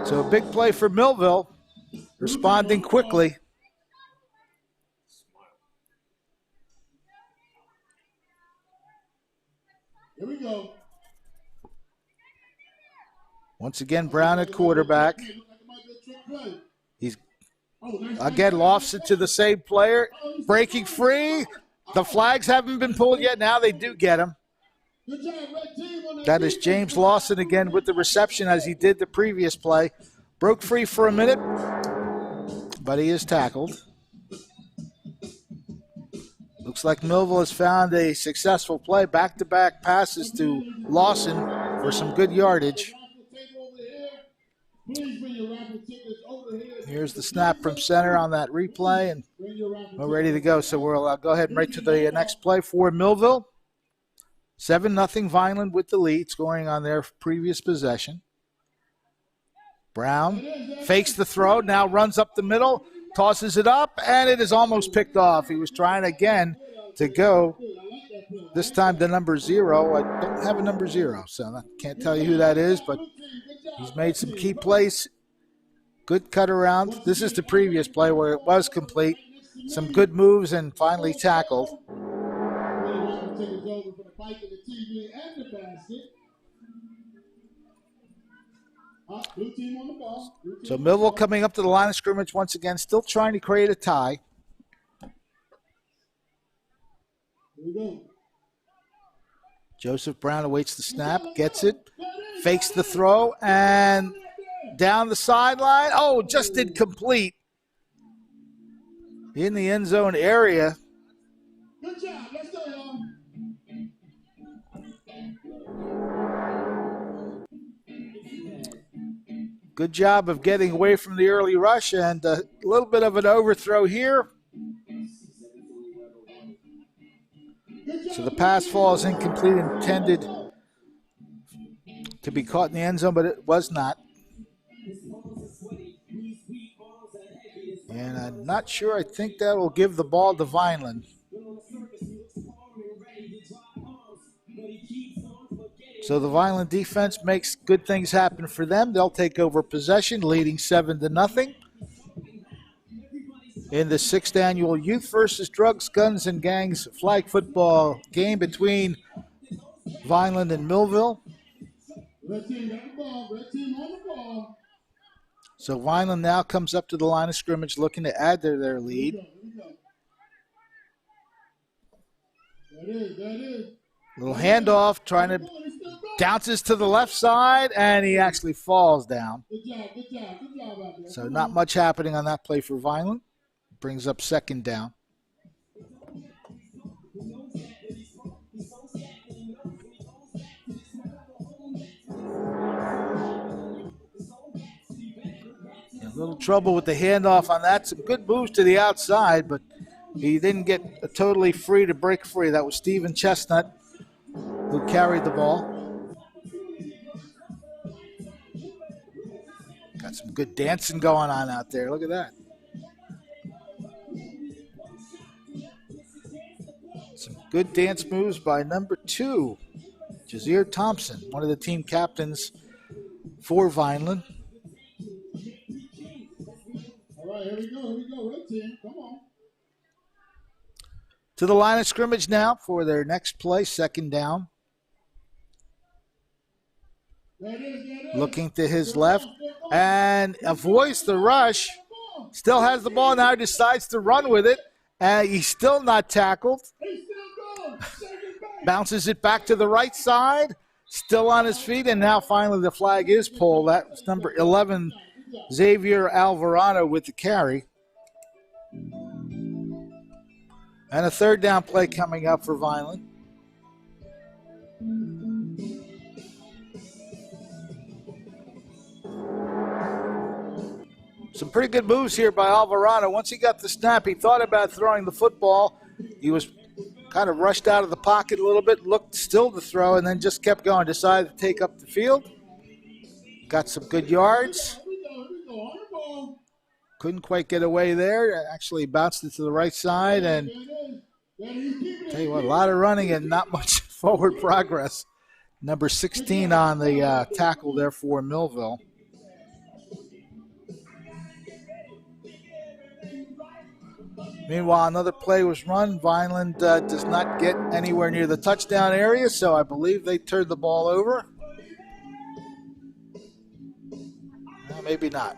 So a big play for Millville, responding quickly. Here we go. Once again, Brown at quarterback. He's again lofts it to the same player, breaking free. The flags haven't been pulled yet. Now they do get him. That is James Lawson again with the reception as he did the previous play. Broke free for a minute, but he is tackled. Looks like Millville has found a successful play. Back-to-back passes to Lawson for some good yardage. Here's the snap from center on that replay, and we're ready to go. So we'll go ahead and right to the next play for Millville. 7-0 Vineland with the lead, scoring on their previous possession. Brown fakes the throw, now runs up the middle, tosses it up, and it is almost picked off. He was trying again to go, this time to number 0. I don't have a number 0, so I can't tell you who that is, but He's made some key plays. Good cut around. This is the previous play where it was complete. Some good moves and finally tackled. So Millville coming up to the line of scrimmage once again, still trying to create a tie. Joseph Brown awaits the snap, gets it, fakes the throw, and down the sideline. Oh, just incomplete. In the end zone area. Good job. Let's go, y'all. Good job of getting away from the early rush, and a little bit of an overthrow here. So the pass falls incomplete, intended to be caught in the end zone, but it was not. And I'm not sure. I think that will give the ball to Vineland. So the Vineland defense makes good things happen for them. They'll take over possession, leading 7-0 in the 6th annual Youth versus Drugs, Guns, and Gangs flag football game between Vineland and Millville. Red team got the ball. Red team on the ball. So Vineland now comes up to the line of scrimmage looking to add to their lead. That is. Little handoff, trying to bounces to the left side, and he actually falls down. Good job out there. So not much happening on that play for Vineland. Brings up 2nd down. A little trouble with the handoff on that. Some good moves to the outside, but he didn't get totally free to break free. That was Steven Chestnut who carried the ball. Got some good dancing going on out there. Look at that. Some good dance moves by number 2, Jazeer Thompson, one of the team captains for Vineland. All right, here we go, red team. Come on. To the line of scrimmage now for their next play, 2nd down. Looking to his left and avoids the rush. Still has the ball now, decides to run with it. And he's still not tackled. Bounces it back to the right side. Still on his feet, and now finally the flag is pulled. That was number 11, Xavier Alvarado with the carry. And a 3rd down play coming up for Vineland. Some pretty good moves here by Alvarado. Once he got the snap, he thought about throwing the football. He was kind of rushed out of the pocket a little bit, looked still to throw, and then just kept going. Decided to take up the field. Got some good yards. Couldn't quite get away there. Actually bounced it to the right side. And tell you what, a lot of running and not much forward progress. Number 16 on the tackle there for Millville. Meanwhile, another play was run. Vineland does not get anywhere near the touchdown area, so I believe they turned the ball over. Well, maybe not.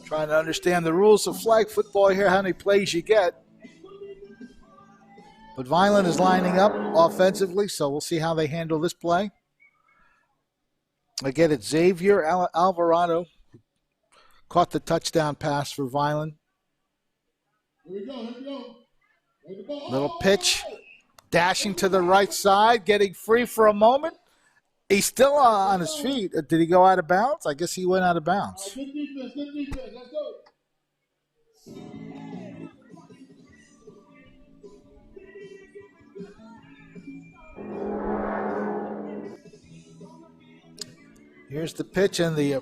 Trying to understand the rules of flag football here, how many plays you get. But Vineland is lining up offensively, so we'll see how they handle this play. Again, it's Xavier Alvarado caught the touchdown pass for Vineland. Here we go. Little pitch, dashing to the right side, getting free for a moment. He's still on his feet. Did he go out of bounds? I guess he went out of bounds. Good defense. Let's go. Here's the pitch and the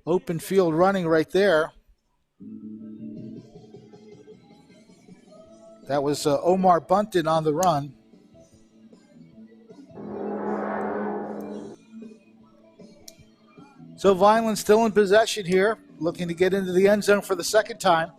open field running right there. That was Omar Bunton on the run. So Vineland still in possession here, looking to get into the end zone for the second time.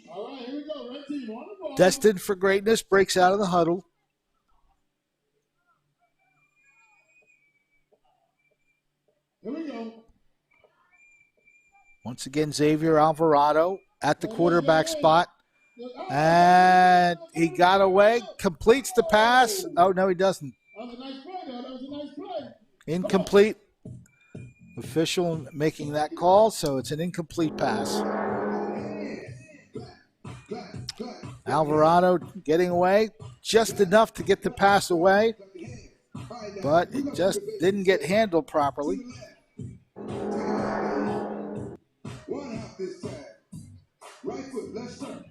All right, here we go. Red team on the ball. Destined for greatness, breaks out of the huddle. Here we go. Once again, Xavier Alvarado at the quarterback spot. And he got away, completes the pass. Oh, no, he doesn't. That was a nice play, though. That was a nice play. Incomplete. Official making that call, so it's an incomplete pass. Alvarado getting away, just enough to get the pass away, but it just didn't get handled properly. One half this time. Right foot, left turn.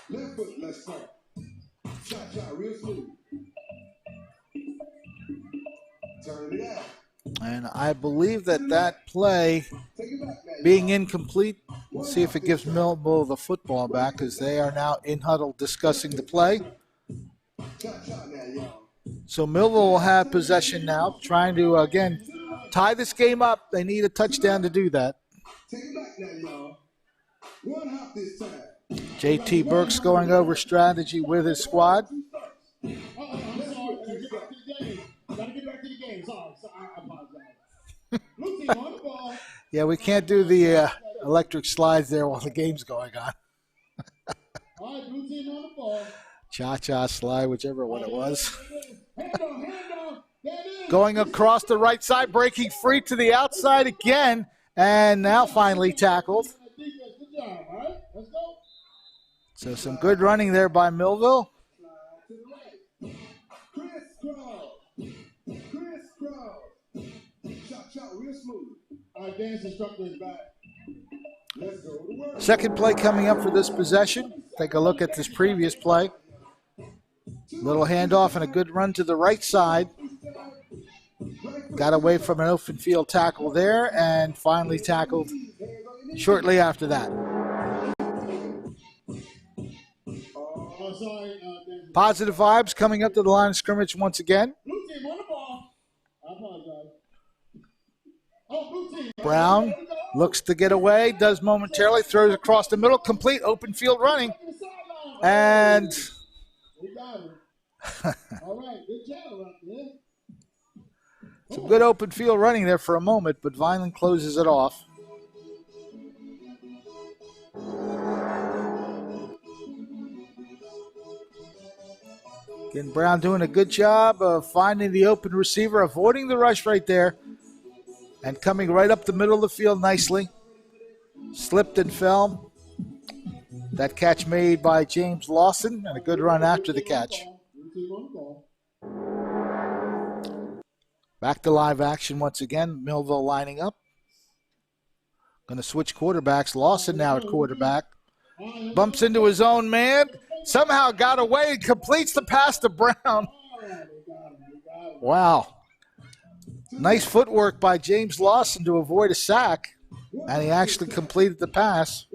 Left foot, left turn. Shot, real smooth. Turn it out. And I believe that play being incomplete, we'll see if it gives Millville the football back, because they are now in huddle discussing the play. So Millville will have possession now, trying to, again, tie this game up. They need a touchdown to do that. Take it back now, y'all. One half this time. JT Burks going over strategy with his squad. I'm sorry. Get back to the game. Gotta get back to the game. Sorry, I apologize. Blue team on the ball. Yeah, we can't do the electric slides there while the game's going on. All right, blue team on the ball. Cha-cha slide, whichever one it was. Hand on. There it is. Going across the right side, breaking free to the outside again, and now finally tackled. Good job, all right? Let's go. So some good running there by Millville. To the right. Crisscross. Shot, real smooth. Our dance instructor is back. Let's go to work. Second play coming up for this possession. Take a look at this previous play. Little handoff and a good run to the right side. Got away from an open field tackle there and finally tackled shortly after that. Positive vibes coming up to the line of scrimmage once again. Blue team on the ball. I apologize. Oh, blue team. Brown looks to get away, does momentarily, throws across the middle, complete open field running. And We got him. All right, good job right there. some good open field running there for a moment, but Vineland closes it off. Again, Brown doing a good job of finding the open receiver, avoiding the rush right there, and coming right up the middle of the field nicely. Slipped and fell. That catch made by James Lawson, and a good run after the catch. Blue team on the ball. Back to live action once again. Millville lining up. Going to switch quarterbacks. Lawson now at quarterback. Bumps into his own man. Somehow got away and completes the pass to Brown. Wow. Nice footwork by James Lawson to avoid a sack. And he actually completed the pass.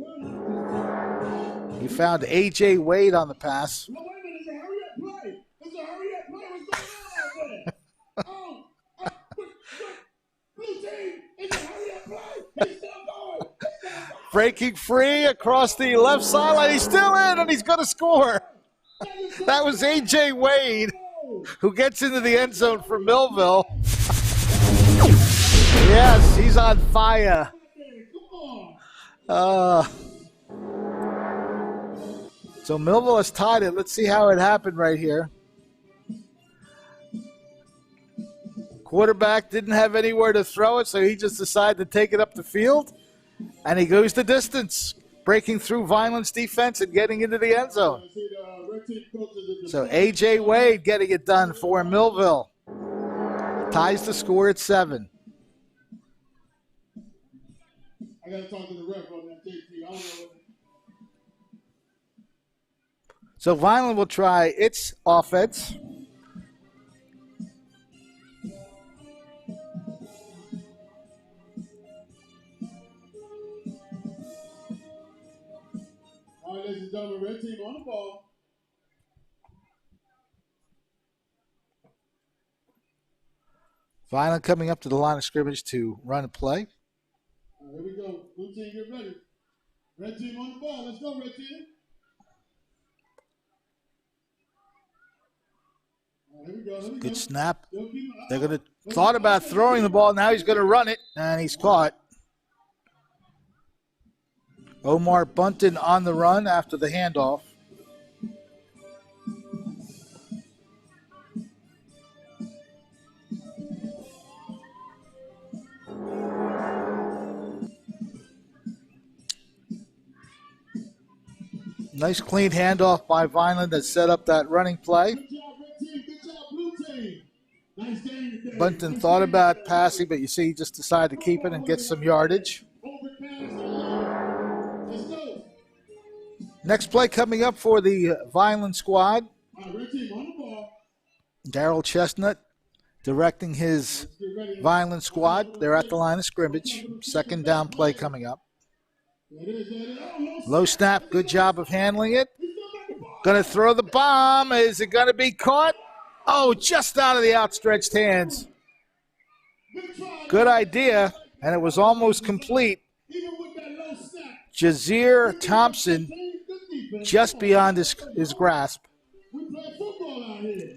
He found A.J. Wade on the pass. No, wait a minute. It's a hurry-up play. It's a hurry-up play. What's going on out there? Blue team, it's a hurry-up play. He's still going. Breaking free across the left sideline. He's still in, and he's going to score. That was A.J. Wade, who gets into the end zone for Millville. Yes, he's on fire. So Millville has tied it. Let's see how it happened right here. Quarterback didn't have anywhere to throw it, so he just decided to take it up the field. And he goes the distance, breaking through Vineland's defense and getting into the end zone. So A.J. Wade getting it done for Millville. Ties the score at 7. I got to talk to the ref on that JT. I don't know what. So Vineland will try its offense. All right, ladies and and gentlemen, red team on the ball. Vineland coming up to the line of scrimmage to run and play. All right, here we go. Blue team, get ready. Red team on the ball. Let's go, red team. All right, here we go. Here we Good go. snap. Yo, keep- They're going to thought about throwing the ball. Now he's going to run it, and he's caught. Omar Bunton on the run after the handoff. Nice clean handoff by Vineland that set up that running play. Good job, red team. Good job, blue team. Nice game today. Bunton thought about passing, but you see he just decided to keep it and get some yardage. Let's go. Next play coming up for the Vineland squad. All right, red team on the ball. Daryl Chestnut directing his Vineland squad. They're at the line of scrimmage. Second down play coming up. There it is, there it is. Oh, no. Low snap, good job of handling it. Going to throw the bomb. Is it going to be caught? Oh, just out of the outstretched hands. Good idea, and it was almost complete. Even with that low snap. Jazir Thompson just beyond his grasp. We play football out here.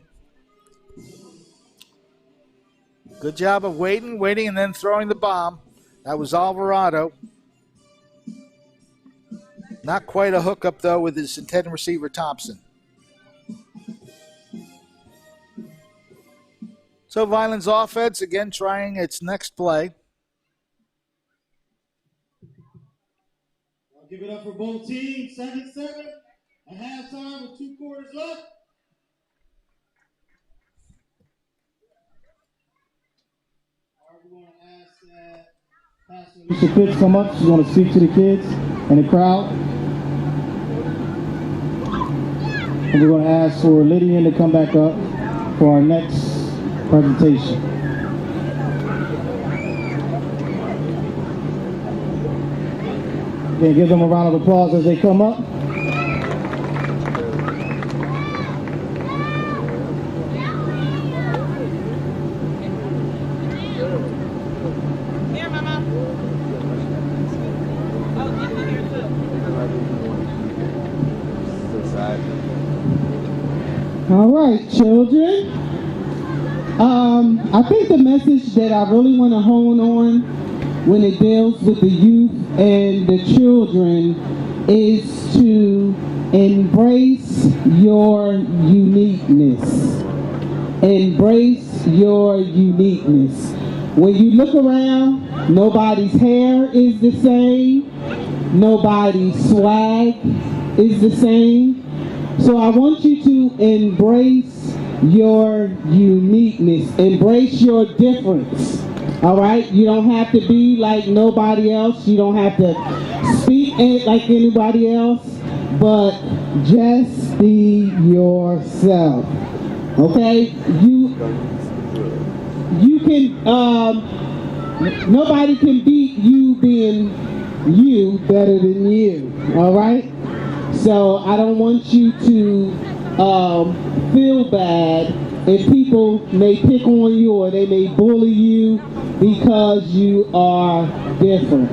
Good job of waiting, and then throwing the bomb. That was Alvarado. Not quite a hookup, though, with his intended receiver, Thompson. So Vineland's offense, again, trying its next play. I'll give it up for both teams. 7-7 at halftime with 2 quarters left. We're going to ask that Pastor Alicia Pitts come up. She's going to speak to the kids and the crowd. And we're going to ask for Lydian to come back up for our next presentation. Okay, give them a round of applause as they come up. Here, Mama. Oh, this is here too. All right, children. I think the message that I really want to hone on when it deals with the youth and the children is to embrace your uniqueness. Embrace your uniqueness. When you look around, nobody's hair is the same. Nobody's swag is the same. So I want you to embrace your uniqueness. Embrace your difference. All right? You don't have to be like nobody else. You don't have to speak like anybody else. But just be yourself. Okay? You can, nobody can beat you being you better than you. All right? So I don't want you to feel bad if people may pick on you or they may bully you because you are different.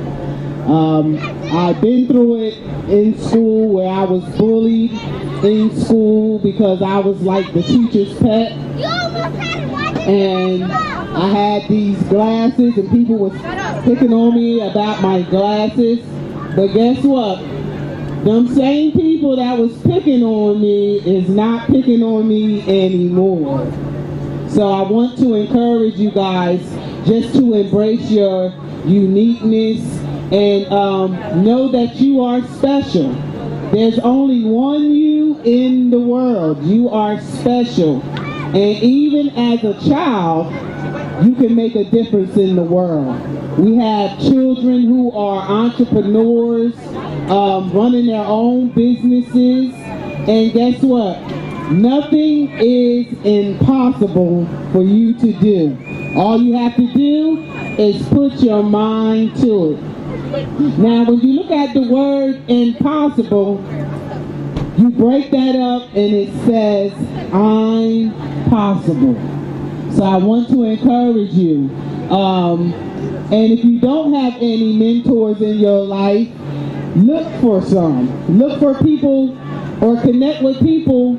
I've been through it in school where I was bullied in school because I was like the teacher's pet. And I had these glasses and people was picking on me about my glasses. But guess what? Them same people that was picking on me is not picking on me anymore. So I want to encourage you guys just to embrace your uniqueness and know that you are special. There's only one you in the world. You are special. And even as a child, you can make a difference in the world. We have children who are entrepreneurs, running their own businesses, and guess what? Nothing is impossible for you to do. All you have to do is put your mind to it. Now, when you look at the word impossible, You break that up and it says, I'm possible. So I want to encourage you. And if you don't have any mentors in your life, look for some. Look for people or connect with people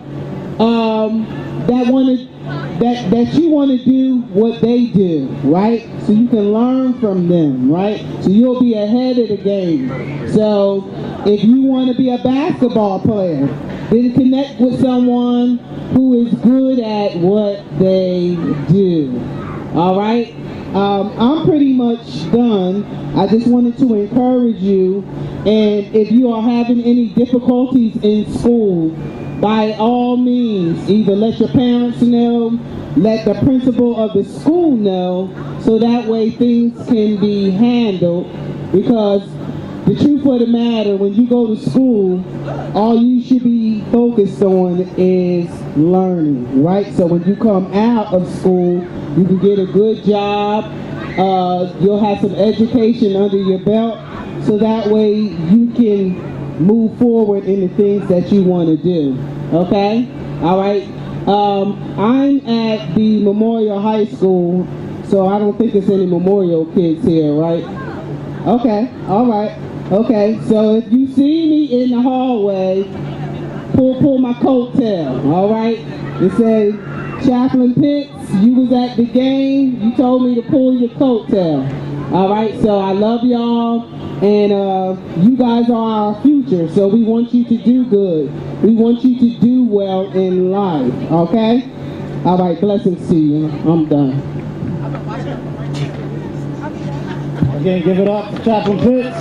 that you want to do what they do, right? So you can learn from them, right? So you'll be ahead of the game. So if you want to be a basketball player, then connect with someone who is good at what they do. All right? I'm pretty much done. I just wanted to encourage you, and if you are having any difficulties in school, by all means, either let your parents know, let the principal of the school know, so that way things can be handled, because the truth of the matter, when you go to school, all you should be focused on is learning, right? So when you come out of school, you can get a good job, you'll have some education under your belt, so that way you can move forward in the things that you want to do, okay? All right? I'm at the Memorial High School, so I don't think there's any Memorial kids here, right? Okay, all right. Okay, so if you see me in the hallway, pull my coattail, all right? It says, Chaplain Pitts, you was at the game, you told me to pull your coattail. All right, so I love y'all, and you guys are our future, so we want you to do good. We want you to do well in life, okay? All right, blessings to you. I'm done. Again, give it up for Chaplain Pitts.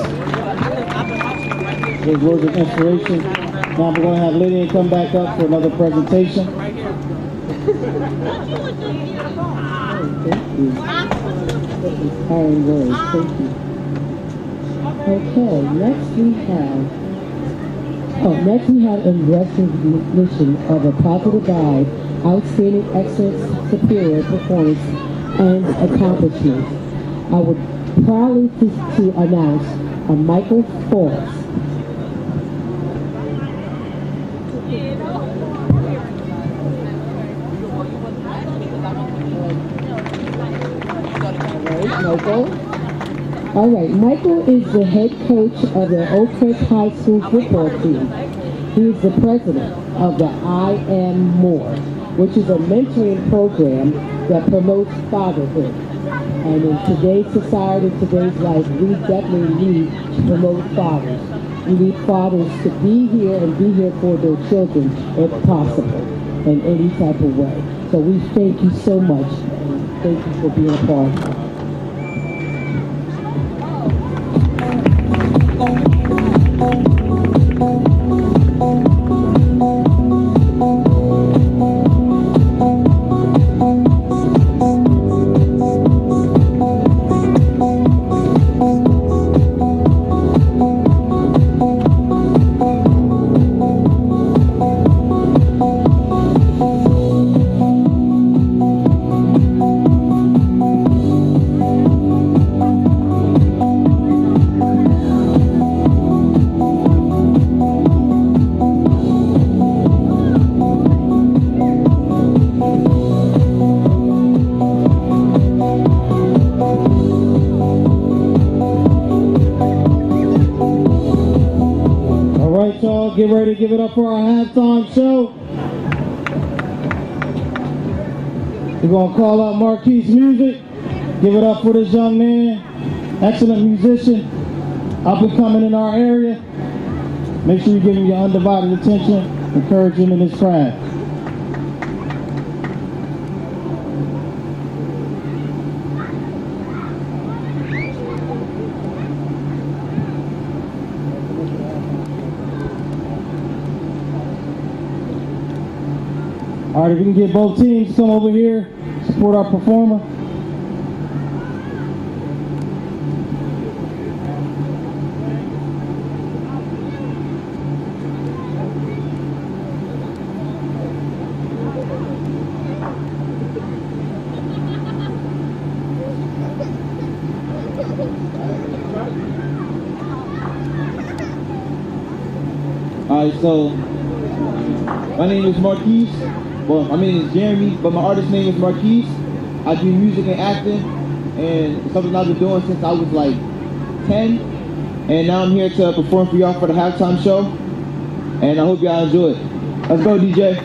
Those words of inspiration. Now we're going to have Lydia come back up for another presentation. Inspiring words. Thank you. Okay, next we have in recognition of a positive guide, outstanding excellence, superior performance, and accomplishments. I would proudly to announce a Michael Forrest. All right, Michael is the head coach of the Oak Cliff High School football team. He is the president of the I Am More, which is a mentoring program that promotes fatherhood. And in today's society, today's life, we definitely need to promote fathers. We need fathers to be here and be here for their children, if possible, in any type of way. So we thank you so much, and thank you for being a part of it. Get ready to give it up for our halftime show. We're going to call out Marquise Music. Give it up for this young man, excellent musician, up and coming in our area. Make sure you give him your undivided attention, encourage him in his craft. All right, if we can get both teams to come over here, support our performer. All right, so My name is Marquise. Well, my name is Jeremy, but my artist name is Marquise. I do music and acting, and it's something I've been doing since I was like 10. And now I'm here to perform for y'all for the halftime show. And I hope y'all enjoy it. Let's go, DJ.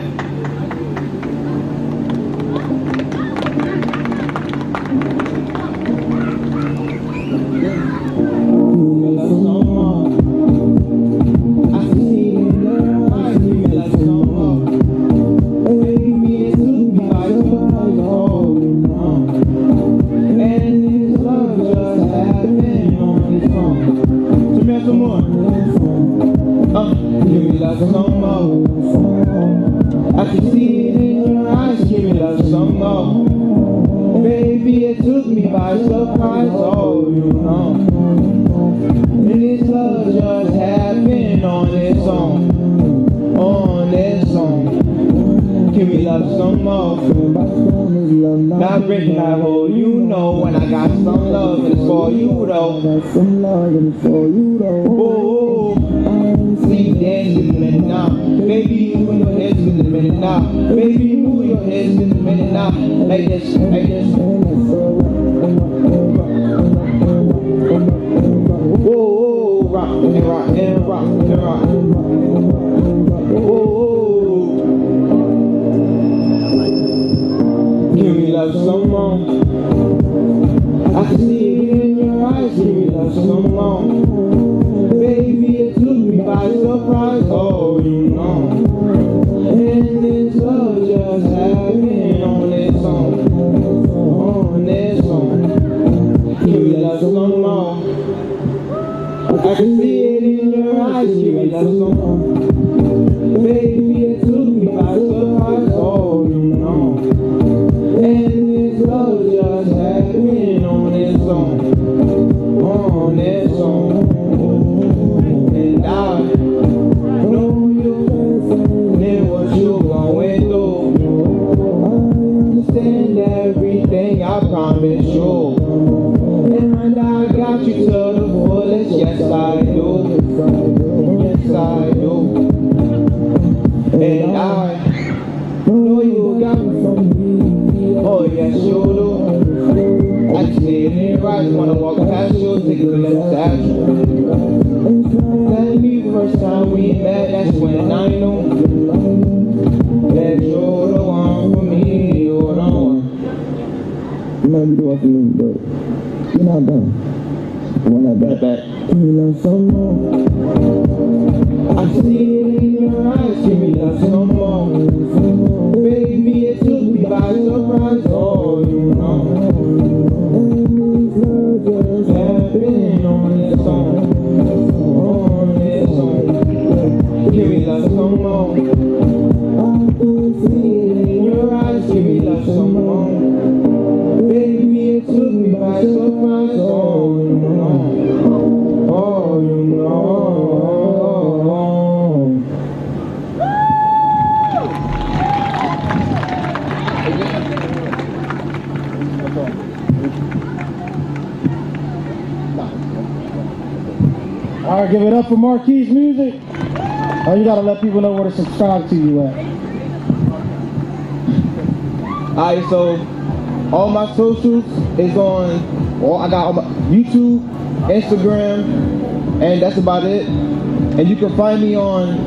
Not breaking that hole, you know, when I got some love and it's for you though. Some love and it's for you though. Oh, see you dancing in a minute now. Baby, you move your head in a minute now. Baby, you move your head in a minute now. Like this, like this. Whoa, rock and rock and rock and rock. Whoa. Love some more. I can see it in your eyes. Give me love some more. Baby, it took me by surprise. Oh, you know. And this love just happened on this song. On this song. Give me love some more. I can see it in your eyes. Give me love some more. Baby, it took me by surprise. Oh, you know. And this love just happened on this song, on this song. And I know you and what you going through. I understand everything, I promise you. And I got you to the fullest, yes I do. Yes I do. And I know you got me from me. Oh yes you do. I can see it in your eyes, wanna walk past you, take a look at you. Tell me the first time we met, that's when I knew that you're the one for me, you're the one. You might be the one for me, but you're not done. You're not done. Back. Give me love some more. I see it in your eyes, give me love some more. Baby, it took me by surprise, oh, you know. Just happened on this song, on this song. Give me love some more. I can see it in your eyes, give me love some more. Baby, it took me by surprise, oh, you know. Oh, you know. All right, give it up for Marquise Music. Oh, you gotta let people know where to subscribe to you at. Alright, so all my socials is on, well, I got on my YouTube, Instagram, and that's about it. And you can find me on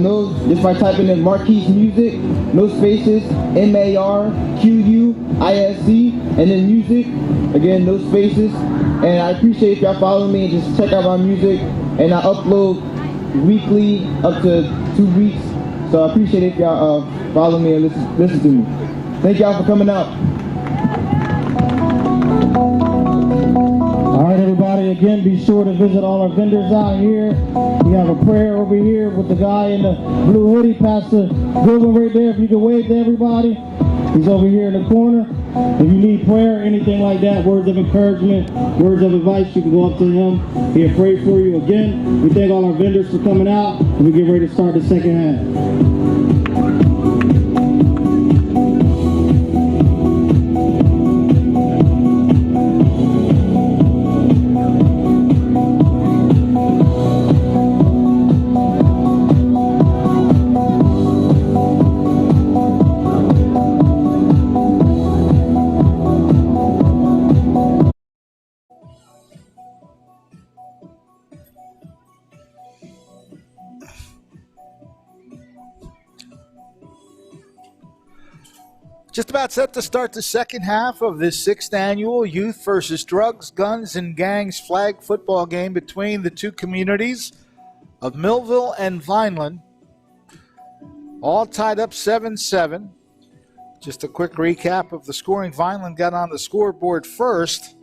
those just by typing in Marquise Music, no spaces, MARQUISE, and then music, again, no spaces. And I appreciate if y'all follow me and just check out my music. And I upload weekly up to 2 weeks. So I appreciate if y'all follow me and listen to me. Thank y'all for coming out. All right, everybody, again, be sure to visit all our vendors out here. We have a prayer over here with the guy in the blue hoodie, Pastor Goodwin right there. If you can wave to everybody. He's over here in the corner. If you need prayer, anything like that, words of encouragement, words of advice, you can go up to him. He'll pray for you. Again, we thank all our vendors for coming out, and we get ready to start the second half. Just about set to start the second half of this 6th annual Youth versus Drugs, Guns, and Gangs flag football game between the two communities of Millville and Vineland. All tied up 7-7. Just a quick recap of the scoring. Vineland got on the scoreboard first,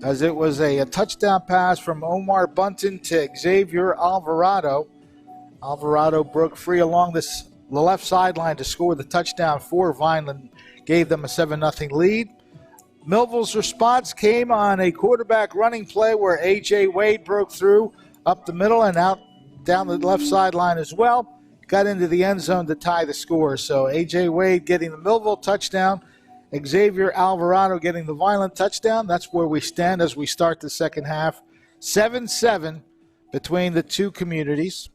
as it was a touchdown pass from Omar Bunton to Xavier Alvarado. Alvarado broke free along the left sideline to score the touchdown for Vineland, gave them a 7-0 lead. Millville's response came on a quarterback running play where A.J. Wade broke through up the middle and out down the left sideline as well. Got into the end zone to tie the score. So A.J. Wade getting the Millville touchdown, Xavier Alvarado getting the Vineland touchdown. That's where we stand as we start the second half. 7-7 between the two communities.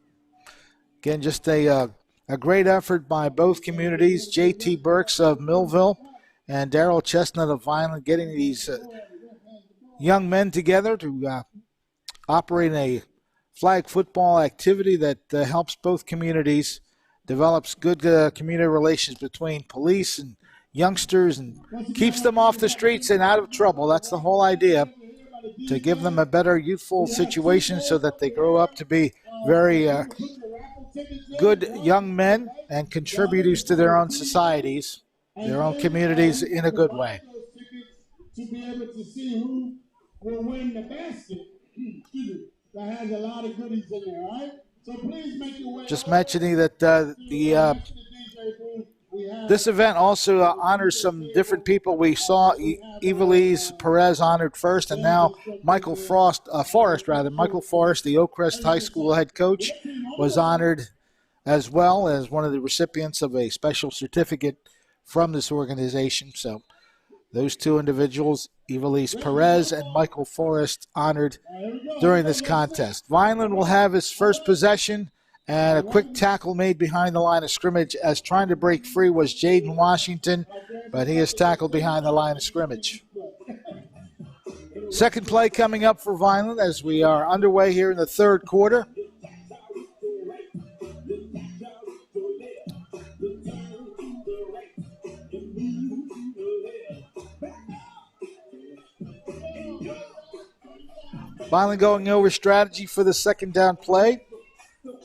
Again, just a great effort by both communities. J.T. Burks of Millville and Darrell Chestnut of Vineland getting these young men together to operate a flag football activity that helps both communities, develops good community relations between police and youngsters and keeps them off the streets and out of trouble. That's the whole idea, to give them a better youthful situation so that they grow up to be very good young men and contributors to their own societies, their own communities in a good way. To be able to see who will win the basket. That has a lot of goodies in there, all right? So please make your way. Just mentioning that this event also honors some different people. We saw Evelise Perez honored first, and now Michael Forrest, the Oakcrest High School head coach, was honored as well as one of the recipients of a special certificate from this organization. So those two individuals, Evelise Perez and Michael Forrest, honored during this contest. Vineland will have his first possession, and a quick tackle made behind the line of scrimmage as trying to break free was Jaden Washington, but he is tackled behind the line of scrimmage. Second play coming up for Vineland as we are underway here in the third quarter. Vineland going over strategy for the second down play.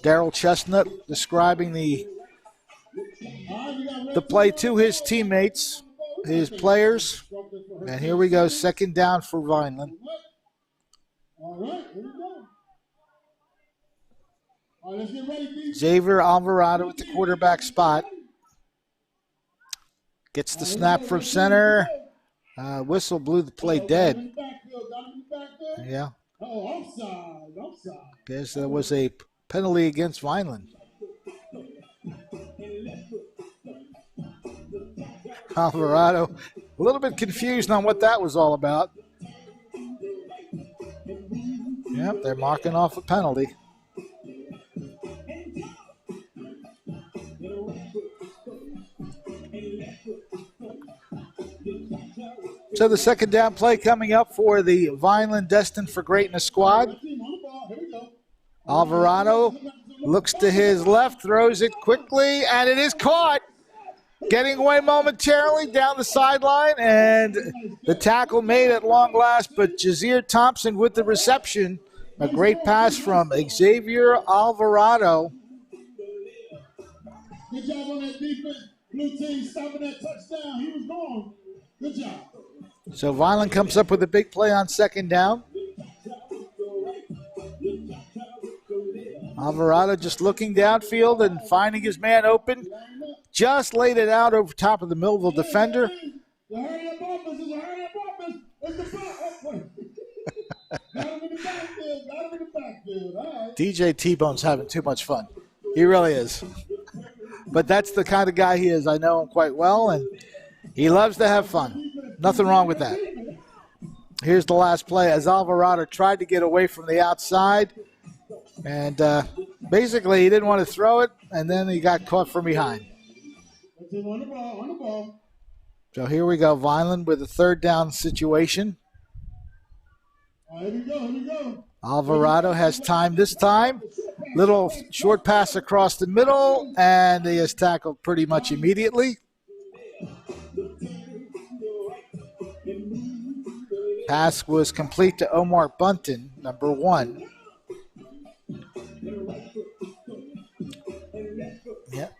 Darrell Chestnut describing the play to his teammates, his players. And here we go, second down for Vineland. All right, here we go. All right, let's get ready. Xavier Alvarado at the quarterback spot. Gets the snap from center. Whistle blew the play dead. Yeah. Oh, offside. Guess there was a penalty against Vineland. Alvarado, a little bit confused on what that was all about. Yep, they're marking off a penalty. So the second down play coming up for the Vineland Destined for Greatness squad. Alvarado looks to his left, throws it quickly, and it is caught. Getting away momentarily down the sideline, and the tackle made at long last, but Jazeer Thompson with the reception. A great pass from Xavier Alvarado. Good job on that defense. Blue team stopping that touchdown. He was gone. Good job. So Vineland comes up with a big play on second down. Alvarado just looking downfield and finding his man open. Just laid it out over top of the Millville defender. DJ T-Bone's having too much fun. He really is. But that's the kind of guy he is. I know him quite well, and he loves to have fun. Nothing wrong with that. Here's the last play as Alvarado tried to get away from the outside. And basically he didn't want to throw it, and then he got caught from behind. So here we go, Vineland with a third down situation. Here we go. Alvarado has time this time. Little short pass across the middle, and he is tackled pretty much immediately. Pass was complete to Omar Bunton, number 1. Yep.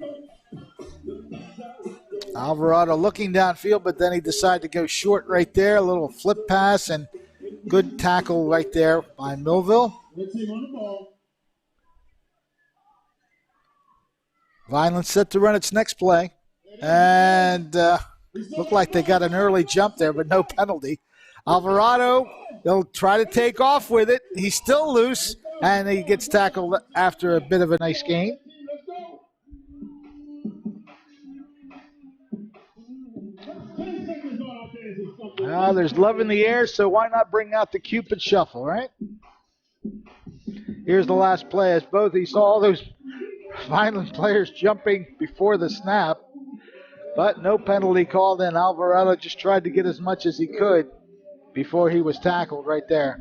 Alvarado looking downfield, but then he decided to go short right there. A little flip pass and good tackle right there by Millville. Vineland set to run its next play. And looked like they got an early jump there, but no penalty. Alvarado, he'll try to take off with it. He's still loose, and he gets tackled after a bit of a nice gain. There's love in the air, so why not bring out the Cupid Shuffle, right? Here's the last play. As both, he saw all those Vineland players jumping before the snap, but no penalty called, and Alvarado just tried to get as much as he could before he was tackled right there.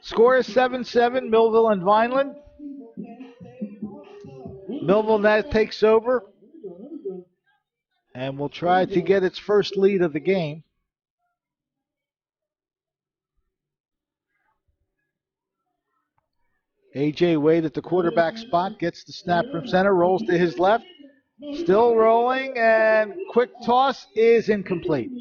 Score is 7-7, Millville and Vineland. Millville now takes over and will try to get its first lead of the game. A.J. Wade at the quarterback spot, gets the snap from center, rolls to his left. Still rolling, and quick toss is incomplete.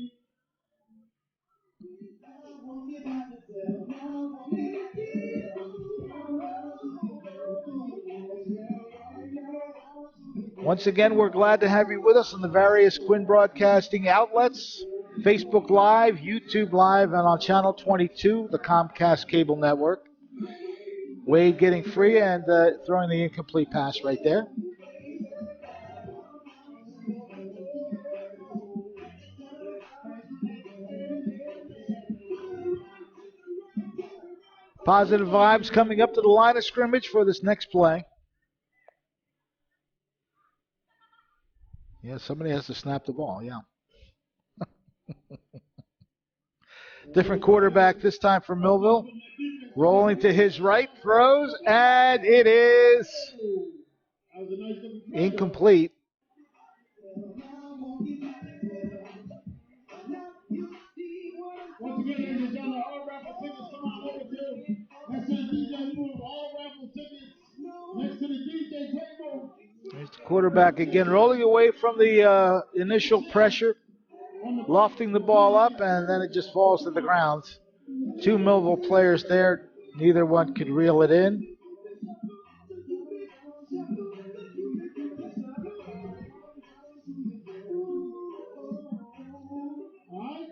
Once again, we're glad to have you with us on the various Quinn Broadcasting outlets, Facebook Live, YouTube Live, and on Channel 22, the Comcast cable network. Wade getting free and throwing the incomplete pass right there. Positive vibes coming up to the line of scrimmage for this next play. Yeah, somebody has to snap the ball, yeah. Different quarterback this time for Millville. Rolling to his right, throws, and it is incomplete. Once again, ladies and gentlemen, all raffle tickets, come on over to next to the DJ booth. All raffle tickets next to the DJ table. There's the quarterback again, rolling away from the initial pressure, lofting the ball up, and then it just falls to the ground. Two Millville players there, neither one could reel it in.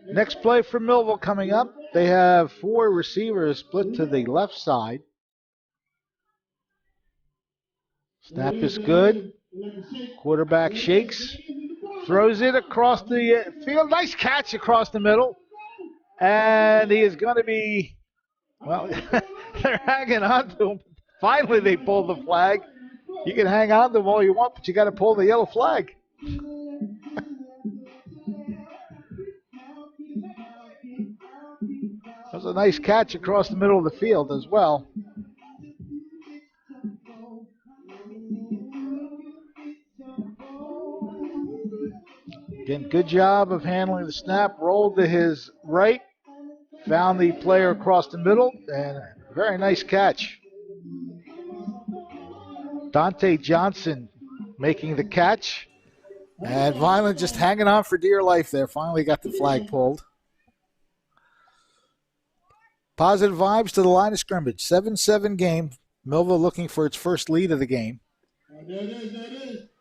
Next play for Millville coming up. They have four receivers split to the left side. Snap is good. Quarterback shakes. Throws it across the field. Nice catch across the middle. And he is going to be, well, they're hanging on to him. Finally, they pull the flag. You can hang on to them all you want, but you got to pull the yellow flag. That was a nice catch across the middle of the field as well. Again, good job of handling the snap. Rolled to his right. Found the player across the middle. And a very nice catch. Dante Johnson making the catch. And Vineland just hanging on for dear life there. Finally got the flag pulled. Positive vibes to the line of scrimmage. 7-7 game. Millville looking for its first lead of the game.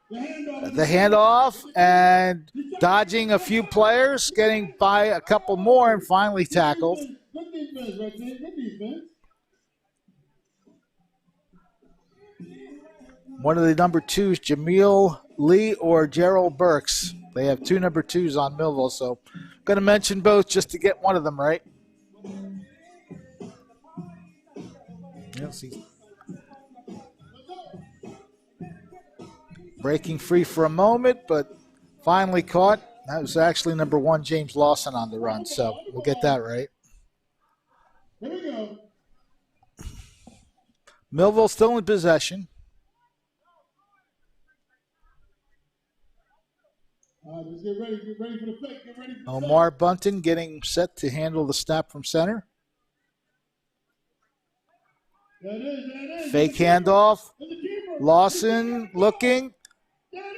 The handoff and dodging a few players, getting by a couple more, and finally tackled. One of the number twos, Jameel Lee or Gerald Burks. They have two number twos on Millville, so I'm going to mention both just to get one of them right. Breaking free for a moment, but finally caught. That was actually number one, James Lawson, on the run, so we'll get that right. Millville still in possession. Just get ready for the fake. Get ready for the Omar Bunton getting set to handle the snap from center. There it is. Fake handoff. Lawson looking.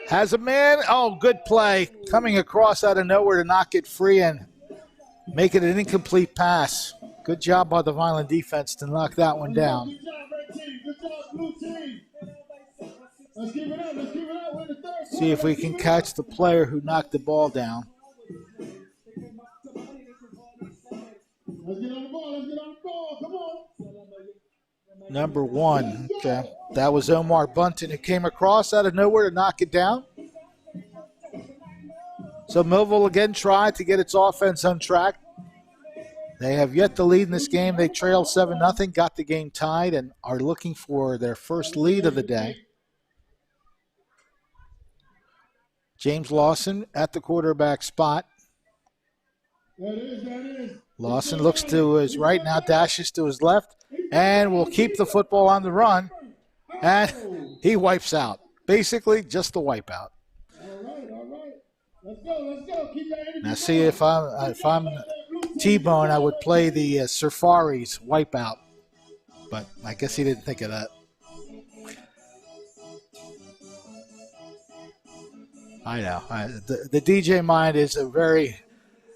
Has a man. Oh, good play. Coming across out of nowhere to knock it free and make it an incomplete pass. Good job by the Vineland defense to knock that one down. Good job, red team. Good job, blue team. Let's give it up. Let's give it up. We're in the third See if we can catch the player who knocked the ball down. Let's get on the ball. Let's get on the ball. Come on. Number 1. Okay. That was Omar Bunton who came across out of nowhere to knock it down. So Millville again tried to get its offense on track. They have yet to lead in this game. They trailed 7-0, got the game tied, and are looking for their first lead of the day. James Lawson at the quarterback spot. That is. Lawson looks to his right now, dashes to his left, and will keep the football on the run. And he wipes out. Basically, just a wipeout. All right. Let's go. Keep that energy. Now, see, if I'm T-Bone, I would play the Safaris wipeout. But I guess he didn't think of that. I know. The DJ mind is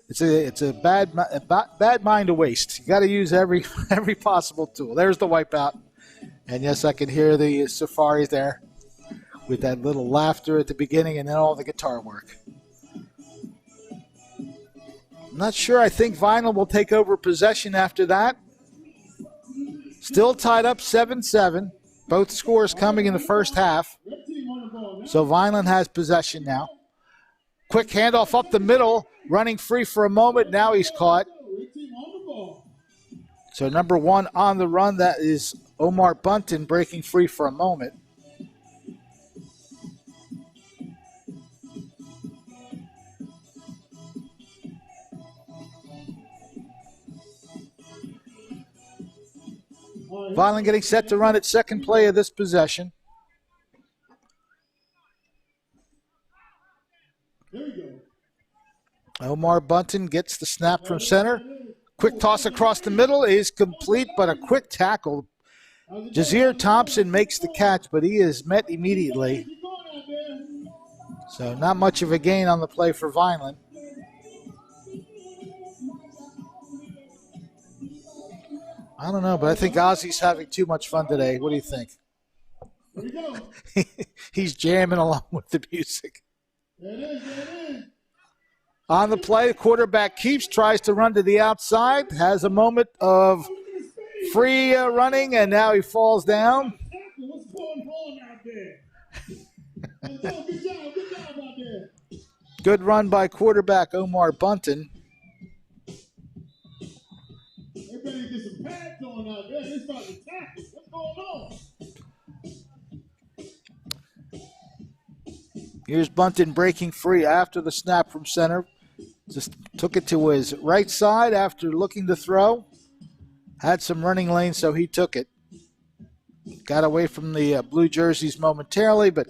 it's a bad mind to waste. You got to use every possible tool. There's the wipeout, and yes, I can hear the Safaris there with that little laughter at the beginning, and then all the guitar work. I'm not sure. I think Vineland will take over possession after that. Still tied up 7-7. Both scores coming in the first half. So Vineland has possession now. Quick handoff up the middle, running free for a moment. Now he's caught. So number 1 on the run, that is Omar Bunton breaking free for a moment. Vineland getting set to run its second play of this possession. Omar Bunton gets the snap from center. Quick toss across the middle is complete, but a quick tackle. Jazeer Thompson makes the catch, but he is met immediately. So not much of a gain on the play for Vineland. I don't know, but I think Ozzy's having too much fun today. What do you think? He's jamming along with the music. On the play, the quarterback keeps, tries to run to the outside, has a moment of free running, and now he falls down. What's going on out there? Good job out there. Good run by quarterback Omar Bunton. Everybody get some pads on out there. They start to tackle. What's going on? Here's Bunton breaking free after the snap from center. Just took it to his right side after looking to throw. Had some running lane, so he took it. Got away from the blue jerseys momentarily, but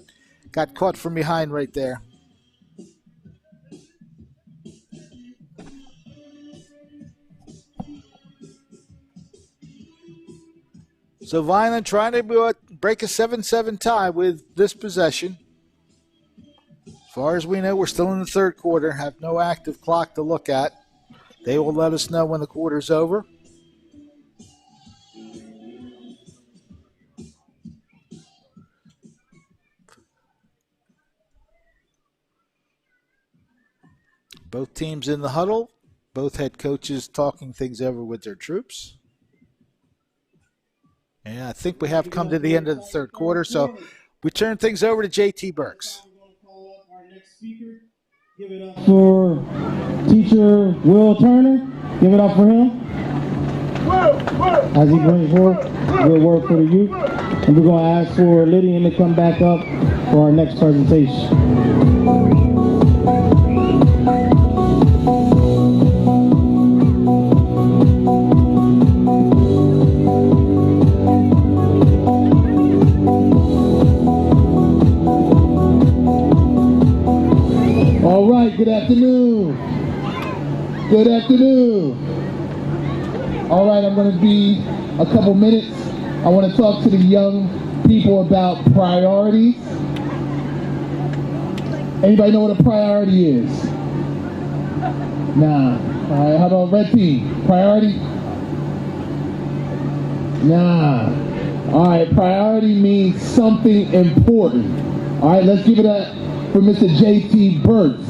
got caught from behind right there. So Vineland trying to break a 7-7 tie with this possession. As far as we know, we're still in the third quarter, have no active clock to look at. They will let us know when the quarter's over. Both teams in the huddle, both head coaches talking things over with their troops. And I think we have come to the end of the third quarter, so we turn things over to JT Burks. Give it up for teacher Will Turner. Give it up for him. As he brings forth good work for the youth. And we're going to ask for Lydian to come back up for our next presentation. All right. right, good afternoon. Good afternoon. All right, I'm going to be a couple minutes. I want to talk to the young people about priorities. Anybody know what a priority is? Nah. All right, how about red team? Priority? Nah. All right, priority means something important. All right, let's give it up for Mr. J.T. Burks.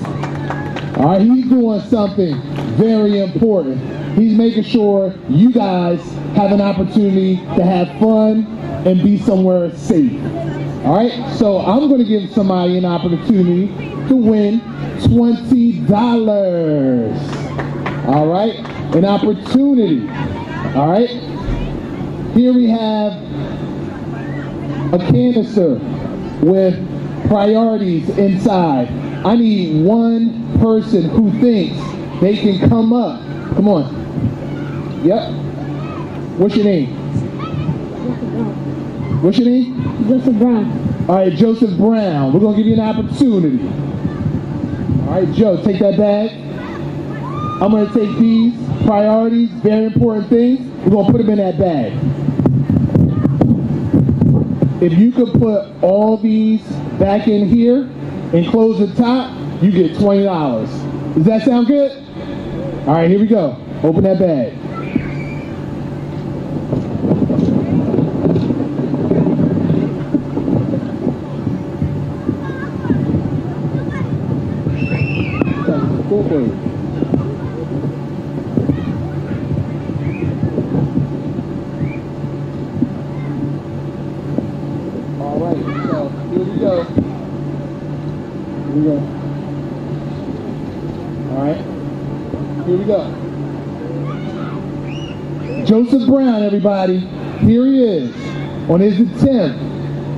All right, he's doing something very important. He's making sure you guys have an opportunity to have fun and be somewhere safe. All right, so I'm going to give somebody an opportunity to win $20. All right, an opportunity. All right, here we have a canister with priorities inside. I need one person who thinks they can come up. Come on. Yep. What's your name? What's your name? Joseph Brown. All right, Joseph Brown. We're going to give you an opportunity. All right, Joe, take that bag. I'm going to take these priorities, very important things. We're going to put them in that bag. If you could put all these back in here and close the top, you get $20. Does that sound good? All right, here we go. Open that bag. All right, so here we go. Here we go. All right, here we go. Joseph Brown, everybody. Here he is on his attempt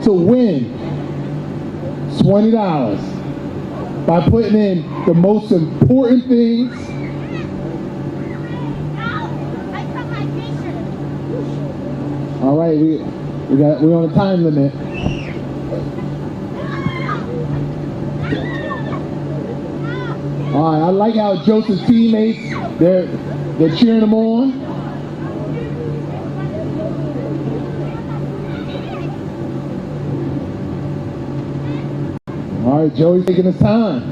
to win $20 by putting in the most important things. All right, we're on a time limit. All right, I like how Joseph's teammates, they're cheering him on. All right, Joey's taking his time.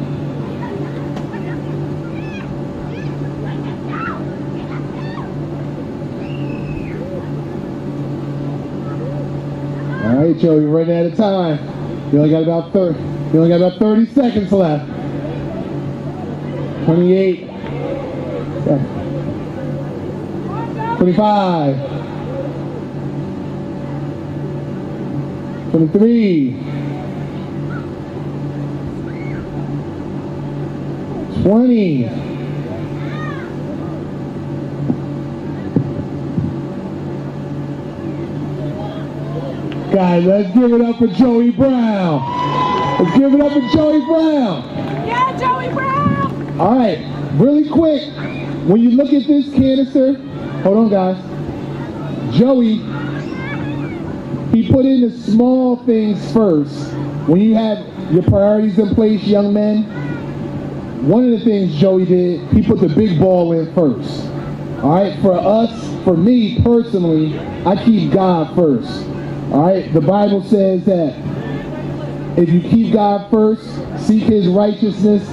All right, Joey, you're running out of time. You only got about 30 seconds left. 28. 25. 23. 20. Guys, let's give it up for Joey Brown. Let's give it up for Joey Brown. Yeah, Joey Brown! All right, really quick, when you look at this canister, hold on guys, Joey, he put in the small things first. When you have your priorities in place, young men, one of the things Joey did, he put the big ball in first. All right, for us, for me personally, I keep God first. All right, the Bible says that if you keep God first, seek his righteousness,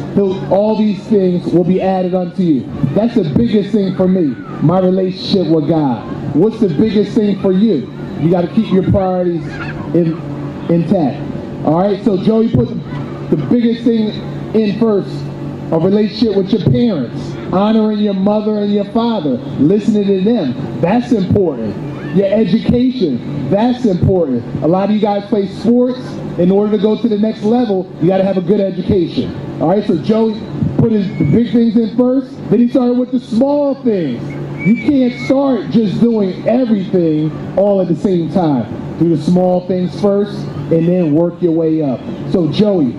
all these things will be added unto you. That's the biggest thing for me, my relationship with God. What's the biggest thing for you? You got to keep your priorities intact. All right, so Joey put the biggest thing in first, a relationship with your parents, honoring your mother and your father, listening to them. That's important. Your education, that's important. A lot of you guys play sports. In order to go to the next level, you got to have a good education. All right, so Joey put the big things in first, then he started with the small things. You can't start just doing everything all at the same time. Do the small things first, and then work your way up. So Joey,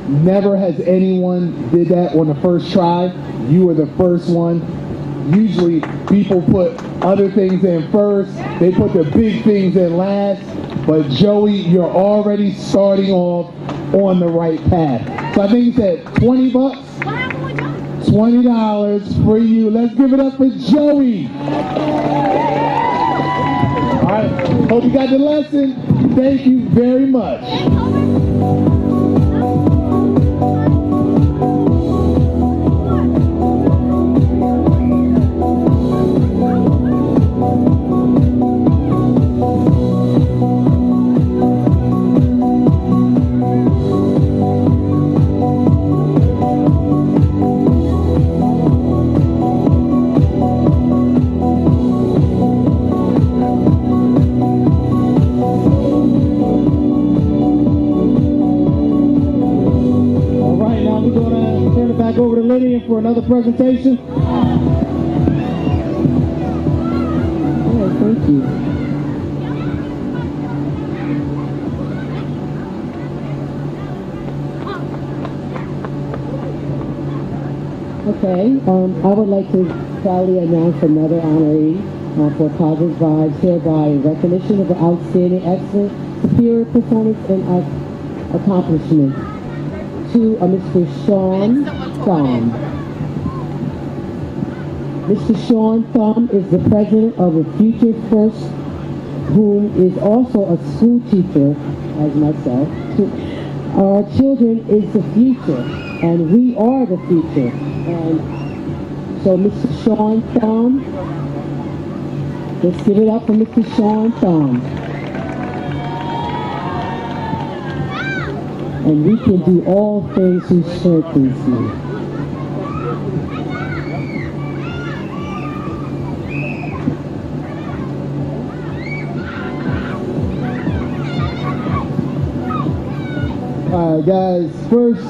never has anyone did that on the first try. You were the first one. Usually people put other things in first, they put the big things in last, but Joey, you're already starting off on the right path. So I think he said 20 bucks. $20 for you. Let's give it up for Joey. All right, hope you got the lesson. Thank you very much. Over to Lydia for another presentation. All right, thank you. Okay, I would like to proudly announce another honoree for Positive Vibes, hereby in recognition of the outstanding, excellent, superior performance and accomplishment to Mr. Sean Thumb. Mr. Sean Thumb is the president of the Future First, whom is also a school teacher, as myself. Our children is the future, and we are the future. And so Mr. Sean Thumb, let's give it up for Mr. Sean Thumb. And we can do all things who strengthens me. All right, guys. First,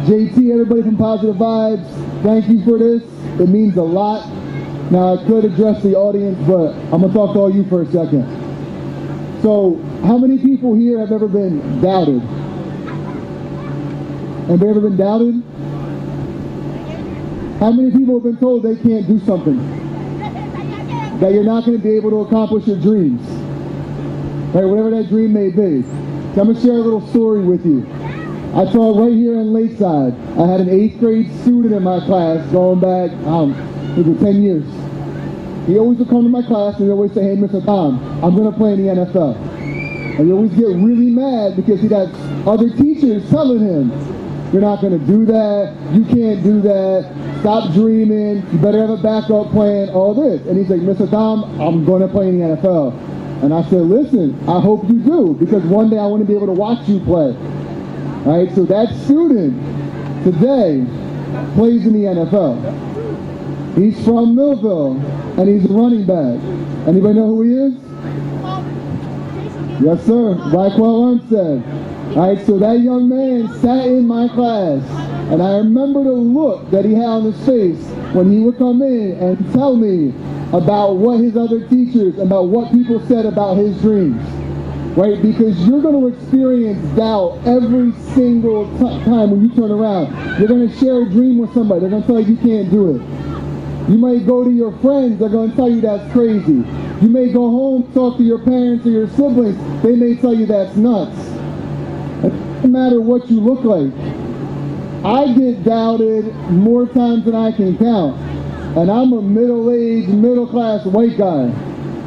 JT, everybody from Positive Vibes, thank you for this. It means a lot. Now, I could address the audience, but I'm going to talk to all you for a second. So, how many people here have ever been doubted? Have they ever been doubted? How many people have been told they can't do something? That you're not going to be able to accomplish your dreams? Right, whatever that dream may be. So I'm going to share a little story with you. I taught right here in Lakeside. I had an 8th grade student in my class going back, maybe 10 years. He always would come to my class and he'd always say, "Hey, Mr. Tom, I'm going to play in the NFL." And he always get really mad because he'd have other teachers telling him, "You're not going to do that, you can't do that, stop dreaming, you better have a backup plan," all this. And he's like, "Mr. Tom, I'm going to play in the NFL." And I said, "Listen, I hope you do, because one day I want to be able to watch you play." All right, so that student today plays in the NFL. He's from Millville, and he's a running back. Anybody know who he is? Yes, sir, Raquel Armstead. All right, so that young man sat in my class, and I remember the look that he had on his face when he would come in and tell me about what his other teachers, about what people said about his dreams, right? Because you're going to experience doubt every single time when you turn around. You're going to share a dream with somebody. They're going to tell you can't do it. You might go to your friends. They're going to tell you that's crazy. You may go home, talk to your parents or your siblings. They may tell you that's nuts. It doesn't matter what you look like. I get doubted more times than I can count. And I'm a middle-aged, middle-class white guy.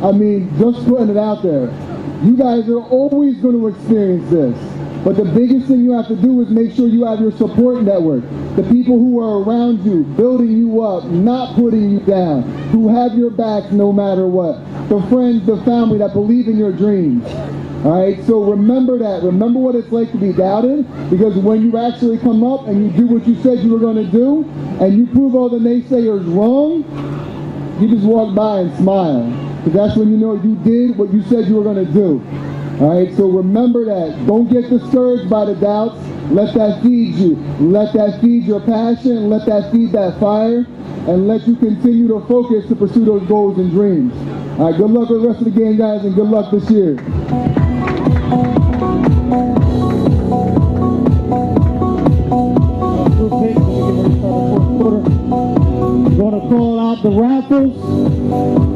I mean, just putting it out there. You guys are always going to experience this. But the biggest thing you have to do is make sure you have your support network. The people who are around you, building you up, not putting you down, who have your back no matter what. The friends, the family that believe in your dreams. All right, so remember that. Remember what it's like to be doubted, because when you actually come up and you do what you said you were going to do, and you prove all the naysayers wrong, you just walk by and smile. Because that's when you know you did what you said you were going to do. All right, so remember that. Don't get discouraged by the doubts. Let that feed you. Let that feed your passion. Let that feed that fire. And let you continue to focus to pursue those goals and dreams. All right, good luck with the rest of the game, guys, and good luck this year. We're going to call out the raffles.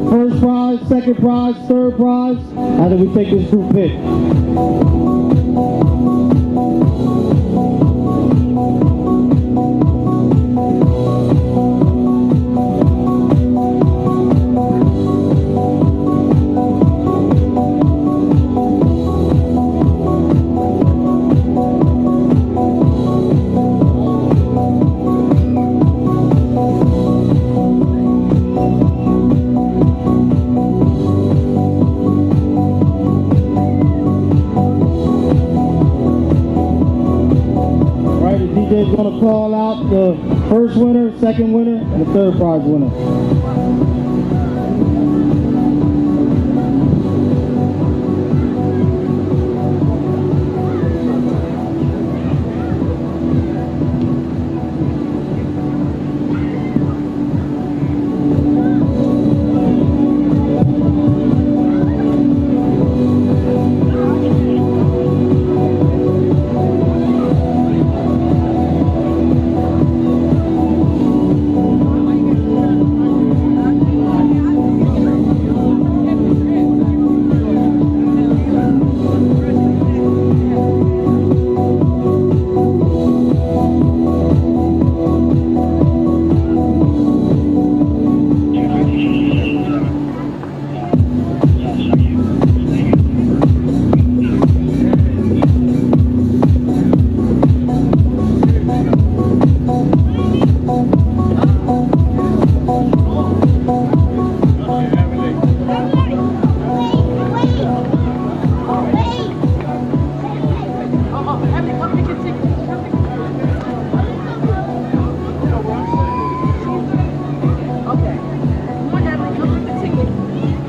First prize, second prize, third prize, and then we take this group pick. DJ's gonna call out the first winner, second winner, and the third prize winner.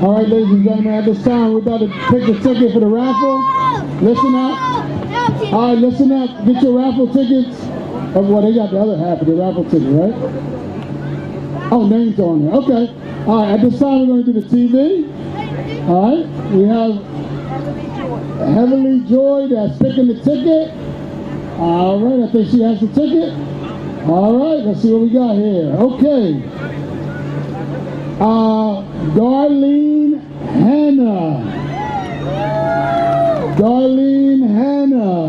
All right, ladies and gentlemen, at this time, we're about to pick the ticket for the raffle. Listen up. All right, listen up. Get your raffle tickets. Oh, well, they got the other half of the raffle ticket, right? Oh, names on there. Okay. All right, at this time, we're going to do the TV. All right, we have Heavenly Joy that's picking the ticket. All right, I think she has the ticket. All right, let's see what we got here. Okay. Darlene Hannah. Darlene Hannah.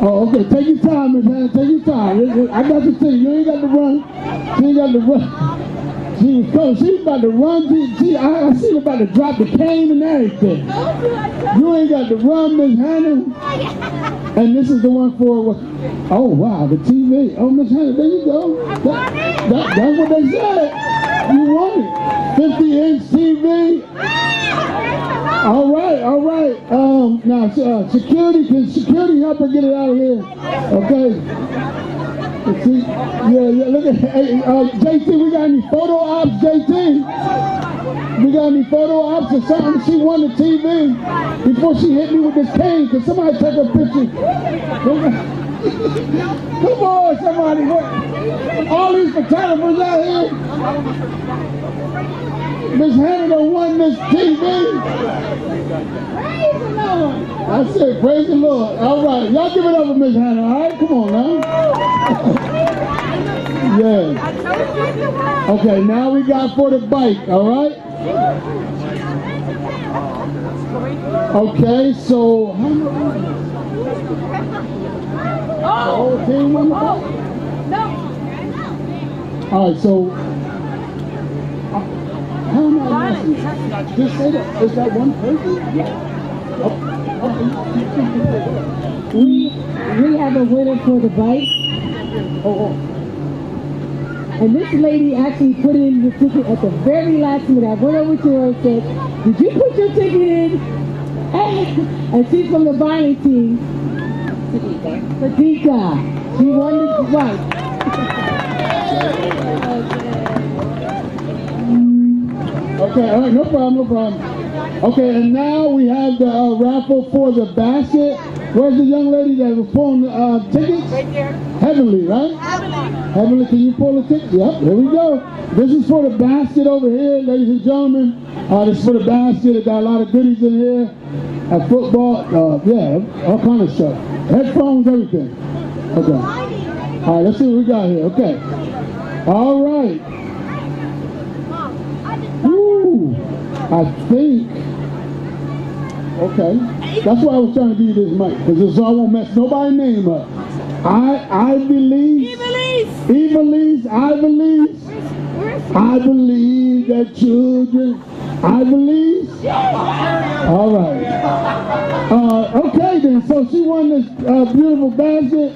Oh, okay. Take your time, Miss Hannah. Take your time. I got to tell you, you ain't got to run. She ain't got to run. She was close. She was about to run. I seen her about to drop the cane and everything. You ain't got to run, Miss Hannah. And this is the one for, oh wow, the TV. Oh, Miss Hannah, there you go. That's what they said. You won it. 50-inch TV. All right, all right. Now, security, can security help her get it out of here? Okay. Let's see. Yeah, look at, hey, JT, we got any photo ops, JT? We got any photo ops or something? She won the TV before she hit me with this cane. Can somebody take a picture? Come on, somebody. All these photographers out here. Miss Hannah done won this TV. Praise the Lord. That's it. Praise the Lord. All right. Y'all give it up for Miss Hannah. All right. Come on now. Yeah. Okay. Now we got for the bike. All right. Okay. So how much? The whole team won the bike? No. All right. So. How am I missing? Just say that. Is that one person? Yeah. We have a winner for the bike. Oh. And this lady actually put in the ticket at the very last minute. I went over to her and said, did you put your ticket in? And she's from the Vineland team. Sadika. She won the bike. Okay, all right, no problem, no problem. Okay, and now we have the raffle for the basket. Where's the young lady that was pulling tickets? Right there. Heavenly, right? Heavenly. Heavenly, can you pull the ticket? Yep, here we go. This is for the basket over here, ladies and gentlemen. This is for the basket. It got a lot of goodies in here. Football, yeah, all kind of stuff. Headphones, everything. Okay. All right, let's see what we got here. Okay. All right. Ooh, I think, okay, that's why I was trying to give you this mic, because I won't mess nobody's name up. I believe that children, I believe. All right. Okay then, so she won this beautiful basket.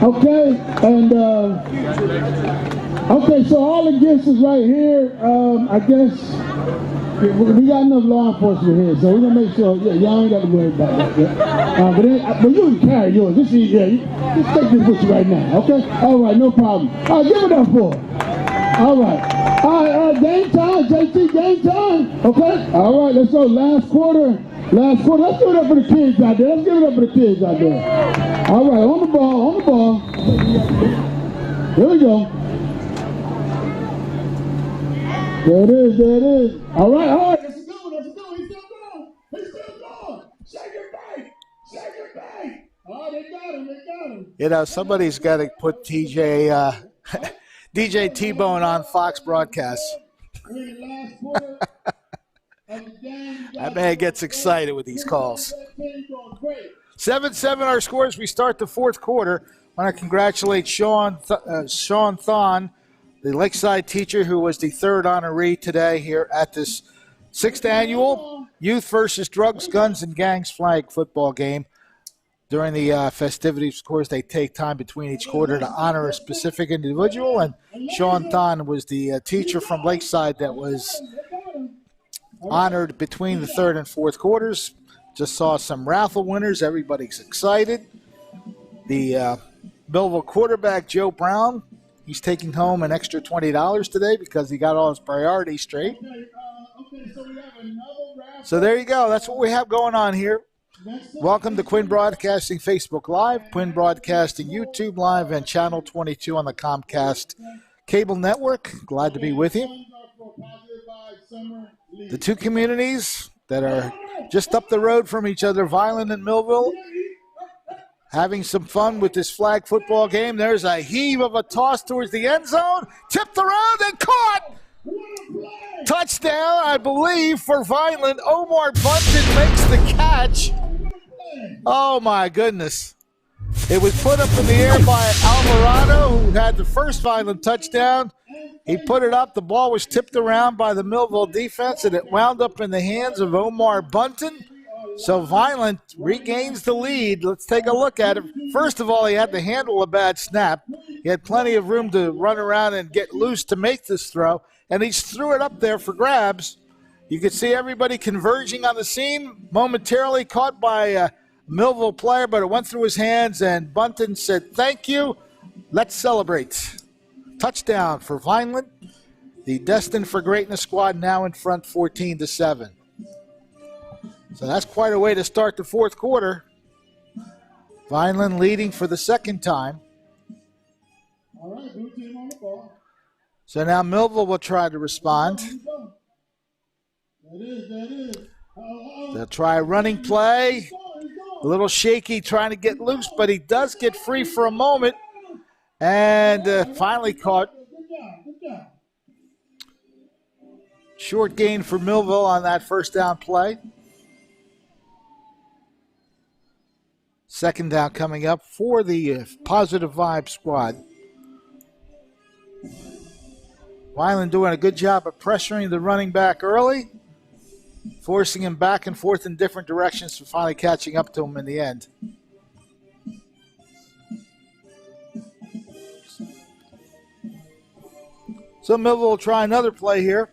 Okay, and okay, so all the gifts is right here. I guess We got enough law enforcement here, so we're gonna make sure y'all ain't got to worry about that. Yeah. But you can carry yours. Just take this with you right now, okay? All right, no problem. All right, give it up for her. All right, game time, JT, game time. Okay. All right, let's go. Last quarter. Let's give it up for the kids out there. All right, on the ball. Here we go. There it is. All right. That's a good one. He's still going. Shake it back. Oh, they got him. You know, somebody's got to put DJ T-Bone on Fox broadcasts. That man gets excited with these calls. 7-7 our scores. We start the fourth quarter. I want to congratulate Sean Thon, the Lakeside teacher who was the third honoree today here at this 6th annual Youth versus Drugs, Guns, and Gangs flag football game. During the festivities, of course, they take time between each quarter to honor a specific individual, and Sean Thon was the teacher from Lakeside that was honored between the third and fourth quarters. Just saw some raffle winners. Everybody's excited. The Millville quarterback, Joe Brown, he's taking home an extra $20 today because he got all his priorities straight. So there you go. That's what we have going on here. Welcome to Quinn Broadcasting Facebook Live, Quinn Broadcasting YouTube Live, and Channel 22 on the Comcast Cable Network. Glad to be with you. The two communities that are just up the road from each other, Vineland and Millville, having some fun with this flag football game. There's a heave of a toss towards the end zone. Tipped around and caught. Touchdown, I believe, for Vineland. Omar Bunton makes the catch. Oh, my goodness. It was put up in the air by Alvarado, who had the first Vineland touchdown. He put it up. The ball was tipped around by the Millville defense, and it wound up in the hands of Omar Bunton. So Vineland regains the lead. Let's take a look at it. First of all, he had to handle a bad snap. He had plenty of room to run around and get loose to make this throw, and he threw it up there for grabs. You could see everybody converging on the scene, momentarily caught by a Millville player, but it went through his hands, and Bunton said, "Thank you. Let's celebrate." Touchdown for Vineland. The Destined for Greatness squad now in front 14-7. So that's quite a way to start the fourth quarter. Vineland leading for the second time. All right, blue team on the ball. So now Millville will try to respond. That is. They'll try a running play. A little shaky trying to get loose, but he does get free for a moment. And finally caught. Short gain for Millville on that first down play. Second down coming up for the Positive Vibe squad. Vineland doing a good job of pressuring the running back early, forcing him back and forth in different directions for finally catching up to him in the end. So Millville will try another play here.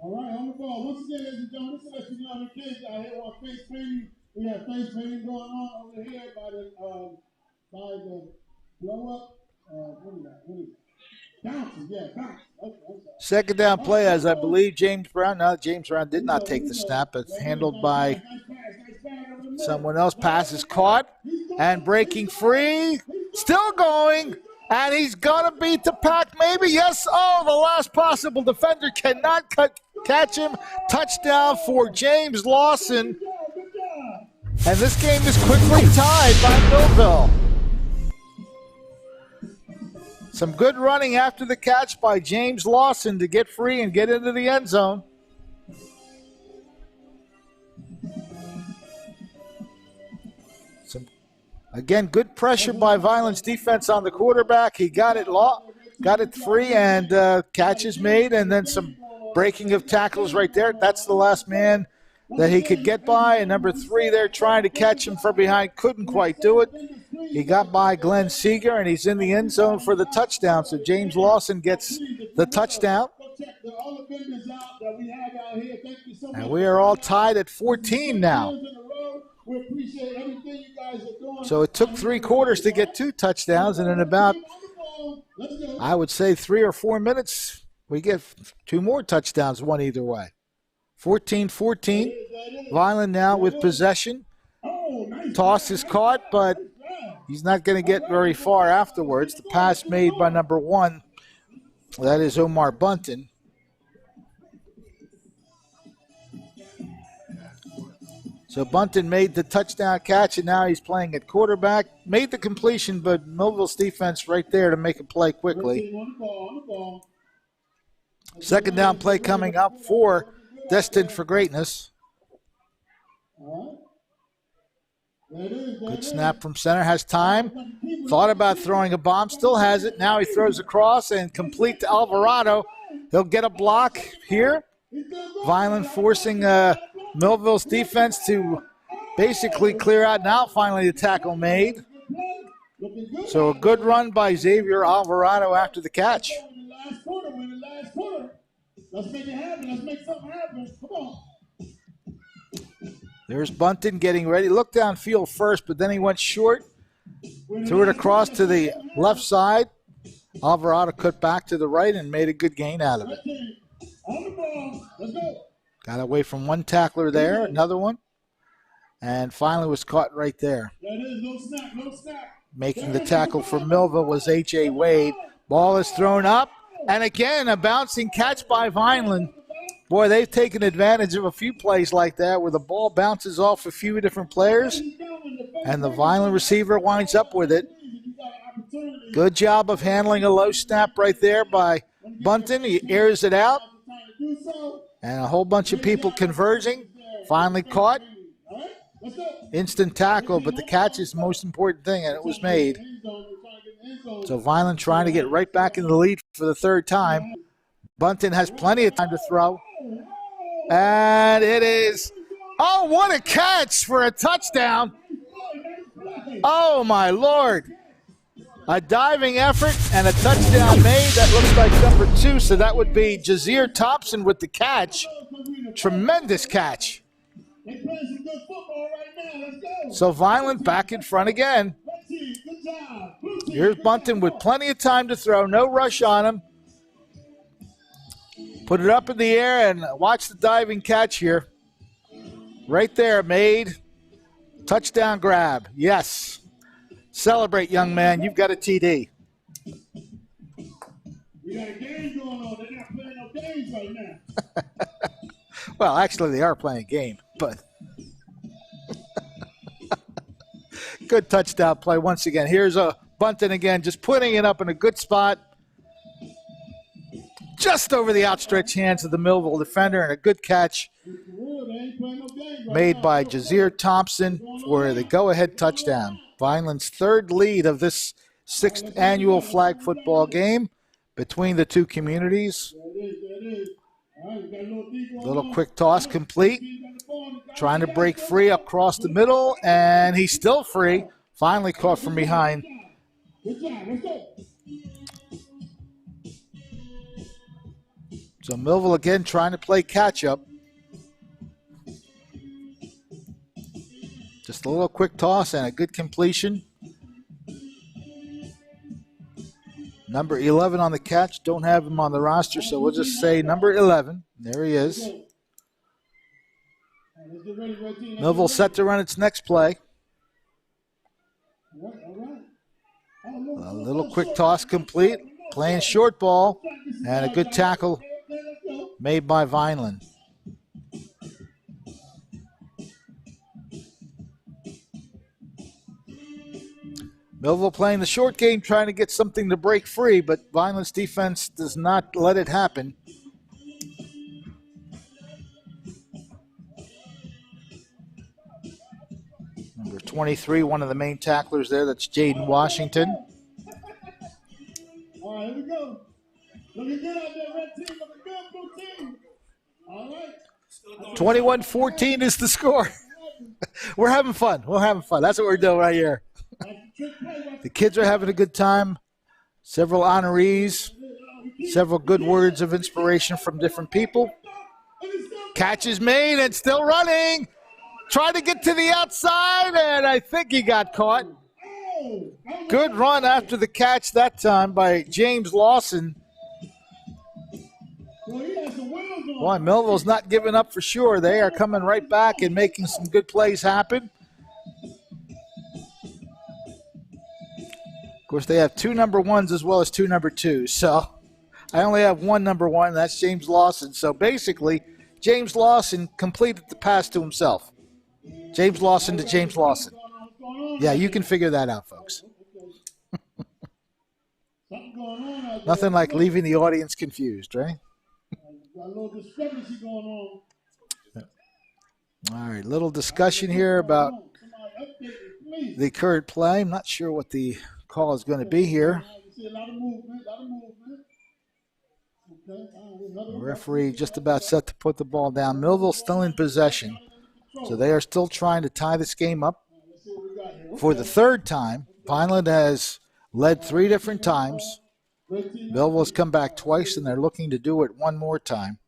All right, on the ball. Once again, ladies and gentlemen, this is let you know the kids out here want face painting. We have face painting going on over here by the blow up. What is that? Bounces, yeah, bounces. Okay. Second down play, as I believe James Brown. No, James Brown did not take the snap. It's handled by someone else. Pass is caught and breaking free. Still going. And he's going to beat the pack, maybe. Yes. Oh, the last possible defender cannot catch him. Touchdown for James Lawson. And this game is quickly tied by Millville. Some good running after the catch by James Lawson to get free and get into the end zone. Again, good pressure by Vineland's defense on the quarterback. He got it free, and catches made, and then some breaking of tackles right there. That's the last man that he could get by, and number 3 there trying to catch him from behind. Couldn't quite do it. He got by Glenn Seeger, and he's in the end zone for the touchdown. So James Lawson gets the touchdown. check all the vendors out that we have out here. Thank you so much. And we are all tied at 14 now. We appreciate everything you guys are doing. So it took 3 quarters to get 2 touchdowns, and in about, I would say, 3 or 4 minutes, we get 2 more touchdowns, one either way. 14-14. Vineland now with possession. Toss is caught, but he's not going to get very far afterwards. The pass made by number 1, that is Omar Bunton. So Bunton made the touchdown catch, and now he's playing at quarterback. Made the completion, but Millville's defense right there to make a play quickly. Second down play coming up for Destined for Greatness. Good snap from center, has time. Thought about throwing a bomb, still has it. Now he throws across and complete to Alvarado. He'll get a block here. Vineland forcing Millville's defense to basically clear out. Now finally the tackle made. So a good run by Xavier Alvarado after the catch. Let's make it happen. Let's make something happen. Come on. There's Bunton getting ready. Looked downfield first, but then he went short. Threw it across to the left side. Alvarado cut back to the right and made a good gain out of it. On the ball. Let's go. Got away from one tackler there, another one. And finally was caught right there. That is no snap, no snap. Making the tackle for Millville was A.J. Wade. Ball is thrown up. And again, a bouncing catch by Vineland. Boy, they've taken advantage of a few plays like that where the ball bounces off a few different players and the Vineland receiver winds up with it. Good job of handling a low snap right there by Bunton. He airs it out. And a whole bunch of people converging. Finally caught. Instant tackle, but the catch is the most important thing, and it was made. So Vineland trying to get right back in the lead for the third time. Bunton has plenty of time to throw. And it is, oh, what a catch for a touchdown. Oh, my Lord. A diving effort and a touchdown made. That looks like number 2, so that would be Jazeer Thompson with the catch. Tremendous catch. So Vineland back in front again. Here's Bunton with plenty of time to throw. No rush on him. Put it up in the air and watch the diving catch here. Right there, made. Touchdown grab. Yes. Celebrate, young man. You've got a TD. We got a game going on. They're not playing no games right now. Well, actually, they are playing a game, but good touchdown play once again. Here's a Bunton again, just putting it up in a good spot. Just over the outstretched hands of the Millville defender, and a good catch made by Jazeer Thompson for the go-ahead touchdown. Vineland's third lead of this 6th annual flag football game between the two communities. Little quick toss complete. Trying to break free across the middle, and he's still free. Finally caught from behind. So Millville again trying to play catch-up. Just a little quick toss and a good completion. Number 11 on the catch. Don't have him on the roster, so we'll just say number 11. There he is. Millville set to run its next play. A little quick toss complete. Playing short ball. And a good tackle made by Vineland. Millville playing the short game, trying to get something to break free, but Vineland's defense does not let it happen. Number 23, one of the main tacklers there, that's Jaden Washington. All right, here we go. Looking good out there, red team. Looking good, blue team. All right. 21-14 is the score. We're having fun. We're having fun. That's what we're doing right here. The kids are having a good time. Several honorees Several good words of inspiration from different people. Catch is made and still running. Tried to get to the outside, and I think he got caught. Good run after the catch that time by James Lawson. Boy, Millville's not giving up for sure. They are coming right back and making some good plays happen. Of course, they have two number ones as well as two number twos. So I only have one number one, and that's James Lawson. So basically, James Lawson completed the pass to himself. James Lawson to James Lawson. Yeah, you can figure that out, folks. Nothing like leaving the audience confused, right? All right, little discussion here about the current play. I'm not sure what the call is going to be here. The referee just about set to put the ball down. Millville still in possession, so they are still trying to tie this game up for the third time. Vineland has led 3 different times. Millville's come back twice, and they're looking to do it one more time.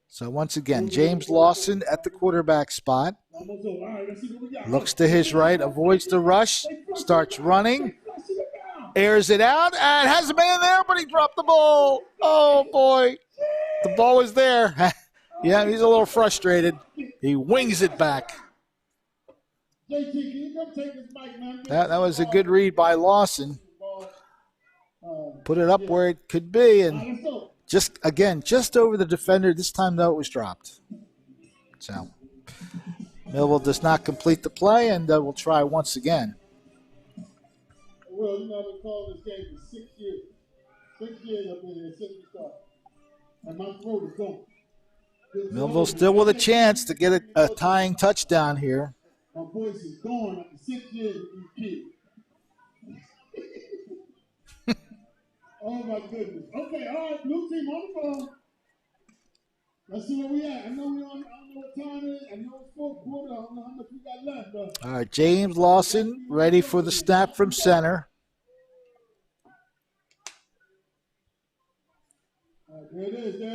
So once again, James Lawson at the quarterback spot. Looks to his right, avoids the rush, starts running, airs it out, and has a man there, but he dropped the ball. Oh, boy. The ball was there. Yeah, he's a little frustrated. He wings it back. That was a good read by Lawson. Put it up where it could be, and just over the defender. This time, though, it was dropped. So Millville does not complete the play, and will try once again. Well, you know, I've been calling this game for 6 years. 6 years I've been here since we started. And my throat is gone. Millville still with a chance to get a tying touchdown here. My voice is gone after 6 years with these kids. Oh, my goodness. Okay, all right, new team on the phone. Let's see where we at. I don't know what time it is. I know it's 4th quarter. I don't know how much we got left, though. All right, James Lawson ready for the snap from center.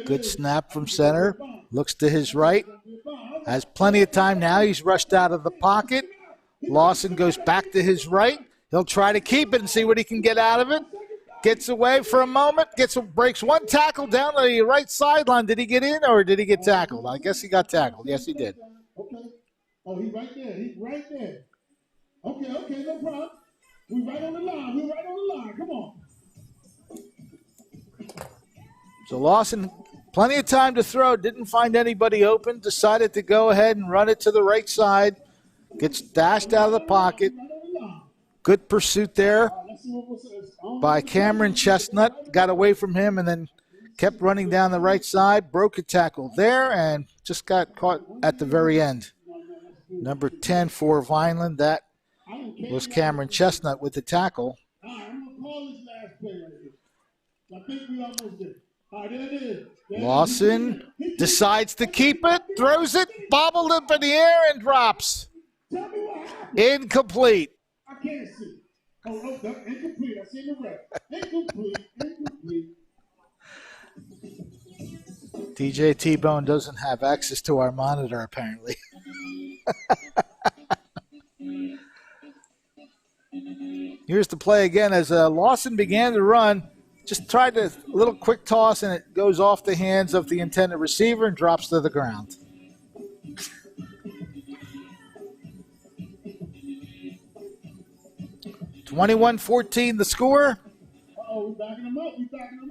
Good snap from center. Looks to his right. Has plenty of time now. He's rushed out of the pocket. Lawson goes back to his right. He'll try to keep it and see what he can get out of it. Gets away for a moment. Breaks one tackle down the right sideline. Did he get in or did he get tackled? I guess he got tackled. Yes, he did. Okay. Oh, he's right there. He's right there. Okay, no problem. We're right on the line. Come on. So Lawson, plenty of time to throw. Didn't find anybody open. Decided to go ahead and run it to the right side. Gets dashed out of the pocket. Good pursuit there by Cameron Chestnut. Got away from him and then kept running down the right side. Broke a tackle there and just got caught at the very end. Number 10 for Vineland. That was Cameron Chestnut with the tackle. Lawson decides to keep it, throws it, bobbled up in the air, and drops. Incomplete. I can't see. Oh, incomplete. I see the red. Incomplete. DJ T-Bone doesn't have access to our monitor, apparently. Here's the play again as Lawson began to run. Just tried a little quick toss, and it goes off the hands of the intended receiver and drops to the ground. (21-14) the score. We're backing them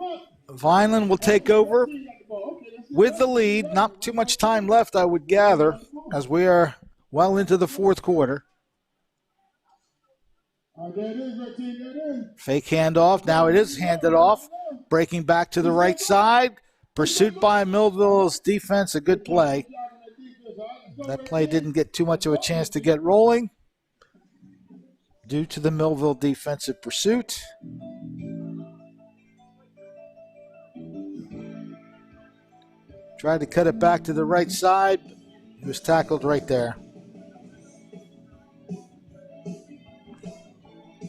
up. Vineland will take over with the lead. Not too much time left, I would gather, as we are well into the 4th quarter. There it is, red team, there it is. Fake handoff. Now it is handed off. Breaking back to the right side. Pursuit by Millville's defense. A good play. That play didn't get too much of a chance to get rolling due to the Millville defensive pursuit. Tried to cut it back to the right side. He was tackled right there.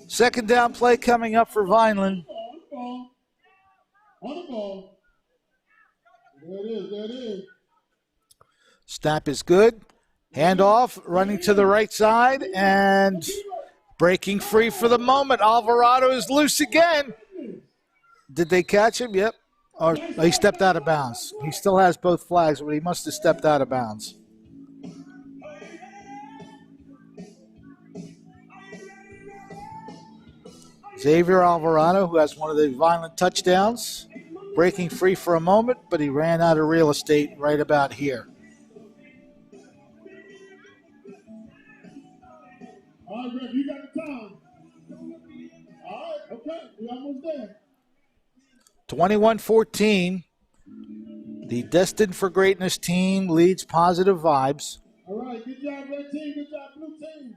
Second down play coming up for Vineland. Snap is good. Handoff, running to the right side, and breaking free for the moment. Alvarado is loose again. Did they catch him? Yep. Or he stepped out of bounds. He still has both flags, but he must have stepped out of bounds. Xavier Alvarado, who has one of the Vineland touchdowns, breaking free for a moment, but he ran out of real estate right about here. All right, Greg, you got the time. All right, okay, we're almost there. 21-14. The Destined for Greatness team leads Positive Vibes. All right, good job, red team. Good job, blue team.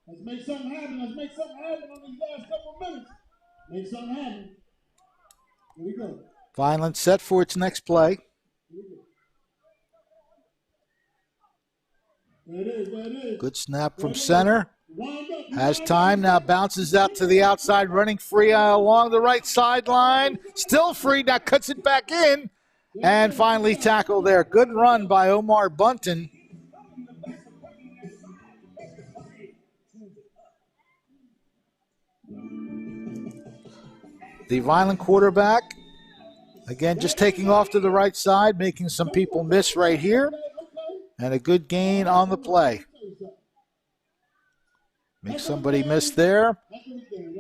Let's make something happen. Let's make something happen on these last couple of minutes. Make something happen. Here we go. Vineland set for its next play. There it is, there it is. Good snap from center. Has time, now bounces out to the outside, running free along the right sideline. Still free, now cuts it back in. And finally tackled there. Good run by Omar Bunton. The Vineland quarterback, again, just taking off to the right side, making some people miss right here. And a good gain on the play. Make somebody miss there.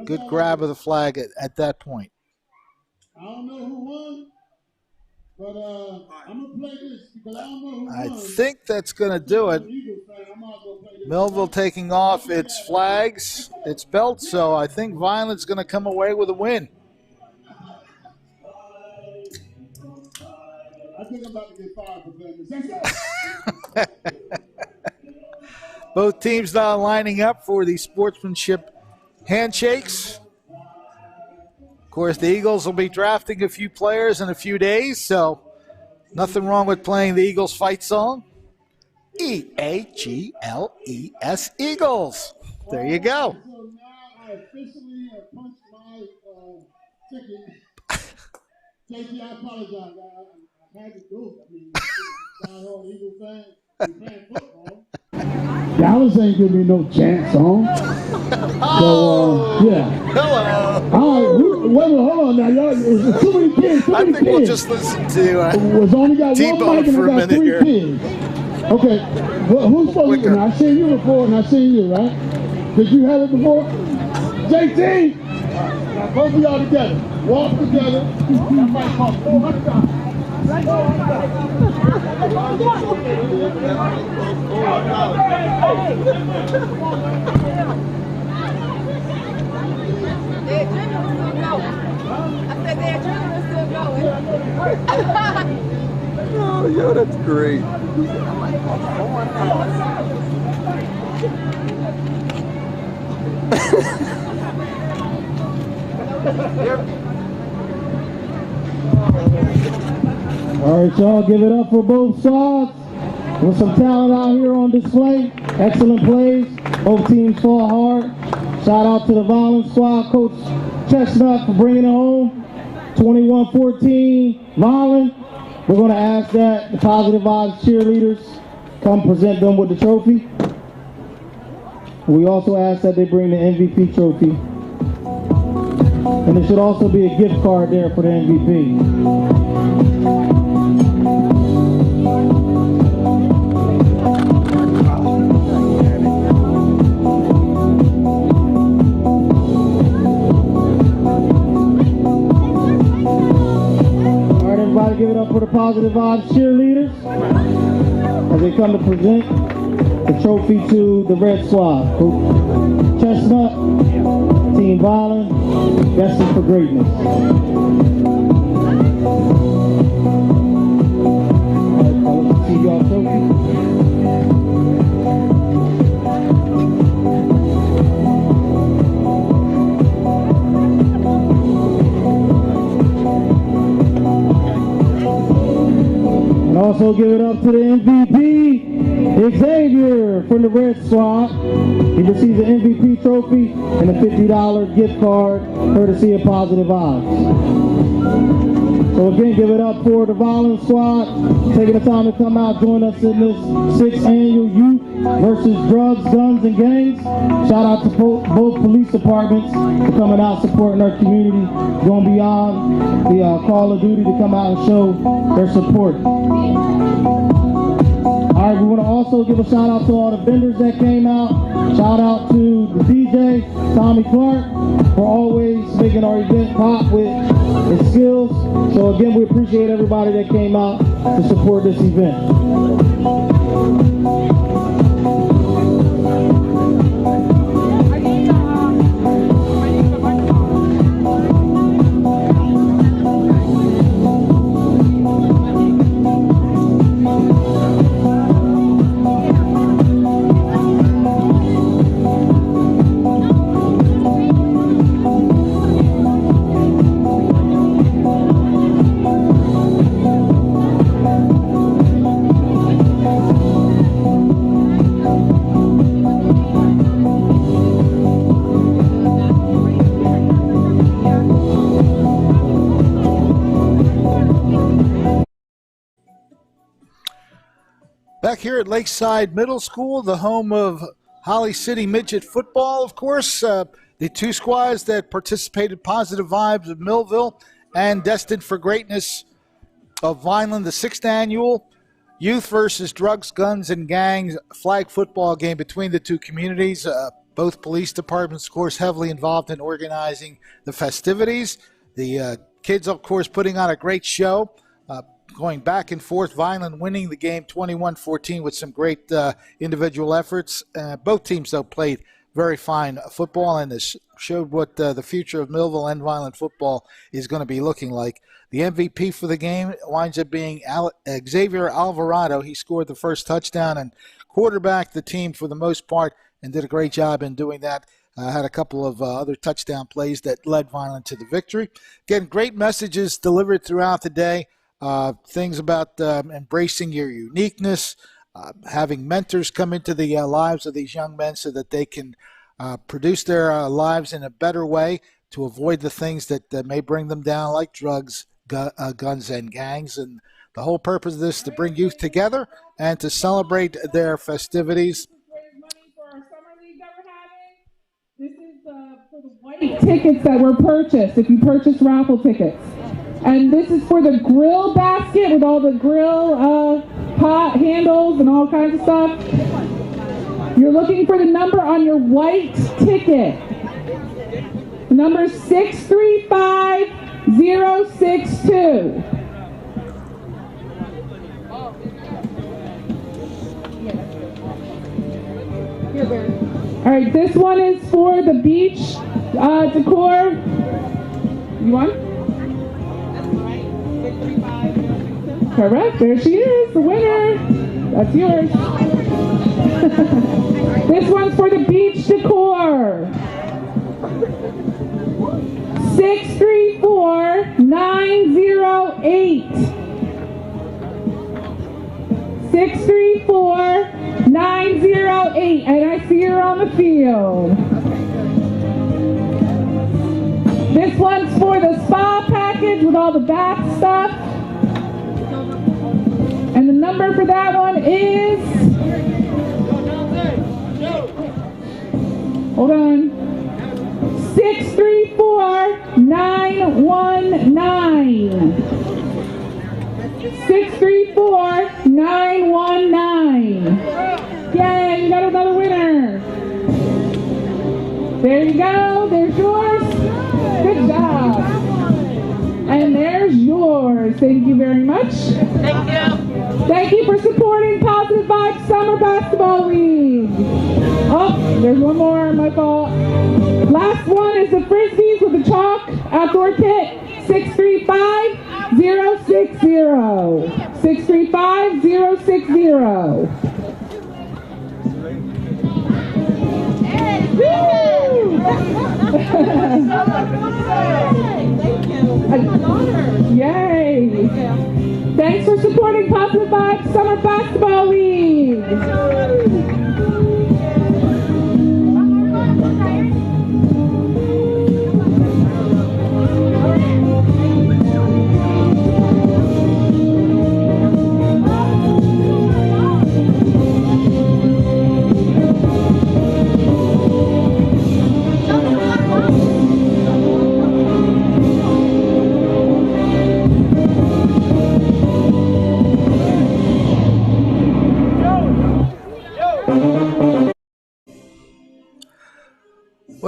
Good grab of the flag at that point. I don't know who won, but I'm going to play this because I don't know who won. I think that's going to do it. Millville taking off its flags, its belt, so I think Vineland's going to come away with a win. I think I'm about to get fired for playing this. Both teams now lining up for the sportsmanship handshakes. Of course, the Eagles will be drafting a few players in a few days, so nothing wrong with playing the Eagles fight song. E-A-G-L-E-S, Eagles. There you go. So now I officially have punched my ticket. JT, I apologize. I had to do it. I mean, I'm an Eagle fan. We're playing football. Dallas ain't giving me no chance, huh? So, yeah. Hello. All right, wait, hold on now, y'all. There's too many kids. I think we'll just listen to We've only got T-Bone one mic and for we a got minute 3 here. kids. Okay, who's supposed to? Now, I seen you before, and I seen you, right? Did you have it before? JT. Now both of y'all together. Walk together. That might cost $400. Their adrenaline still going. I said their adrenaline still going. Oh, yo, that's great. All right, y'all, give it up for both sides. With some talent out here on display. Excellent plays. Both teams fought hard. Shout out to the Vineland squad, Coach Chestnut, for bringing it home. 21-14, Vineland. We're going to ask that the Positive Vibes cheerleaders come present them with the trophy. We also ask that they bring the MVP trophy. And there should also be a gift card there for the MVP. Everybody give it up for the Positive Vibes cheerleaders as they come to present the trophy to the Red Squad. Coach Chestnut, Team Vineland, Destined for Greatness. All right, let's see y'all trophy. And also give it up to the MVP, Xavier from the Red Squad. He receives an MVP trophy and a $50 gift card courtesy of Positive Vibes. So again, give it up for the Vineland squad, taking the time to come out, join us in this 6th annual Youth versus Drugs, Guns, and Gangs. Shout out to both police departments for coming out, supporting our community, going beyond the call of duty to come out and show their support. All right, we want to also give a shout out to all the vendors that came out. Shout out to the DJ, Tommy Clark, for always making our event pop with his skills. So again, we appreciate everybody that came out to support this event. Back here at Lakeside Middle School, the home of Holly City Midget Football, of course, the two squads that participated, Positive Vibes of Millville and Destined for Greatness of Vineland, the 6th annual Youth versus Drugs, Guns, and Gangs flag football game between the two communities. Both police departments, of course, heavily involved in organizing the festivities. The kids, of course, putting on a great show. Going back and forth, Vineland winning the game 21-14 with some great individual efforts. Both teams, though, played very fine football, and this showed what the future of Millville and Vineland football is going to be looking like. The MVP for the game winds up being Xavier Alvarado. He scored the first touchdown and quarterbacked the team for the most part and did a great job in doing that. Had a couple of other touchdown plays that led Vineland to the victory. Again, great messages delivered throughout the day. Things about embracing your uniqueness, having mentors come into the lives of these young men so that they can produce their lives in a better way to avoid the things that may bring them down, like drugs, guns, and gangs. And the whole purpose of this is to bring youth together and to celebrate their festivities. This is for the white tickets that were purchased, if you purchase raffle tickets. And this is for the grill basket with all the grill pot handles and all kinds of stuff. You're looking for the number on your white ticket. The number is 635062. All right, this one is for the beach decor. You want? Correct, there she is, the winner. That's yours. This one's for the beach decor. 634908. 634908, and I see her on the field. This one's for the spa package with all the bath stuff. And the number for that one is, hold on, 634919. 634919. Yay, you got another winner. There you go, there's yours. Good job. And there's yours. Thank you very much. Thank you. Thank you for supporting Positive Vibes Summer Basketball League. Oh, there's one more, my fault. Last one is the Frisbees with the chalk outdoor kit, 635060. 635060. Woo! Thank you. Yay. Thanks for supporting Positive Vibes Summer Basketball League.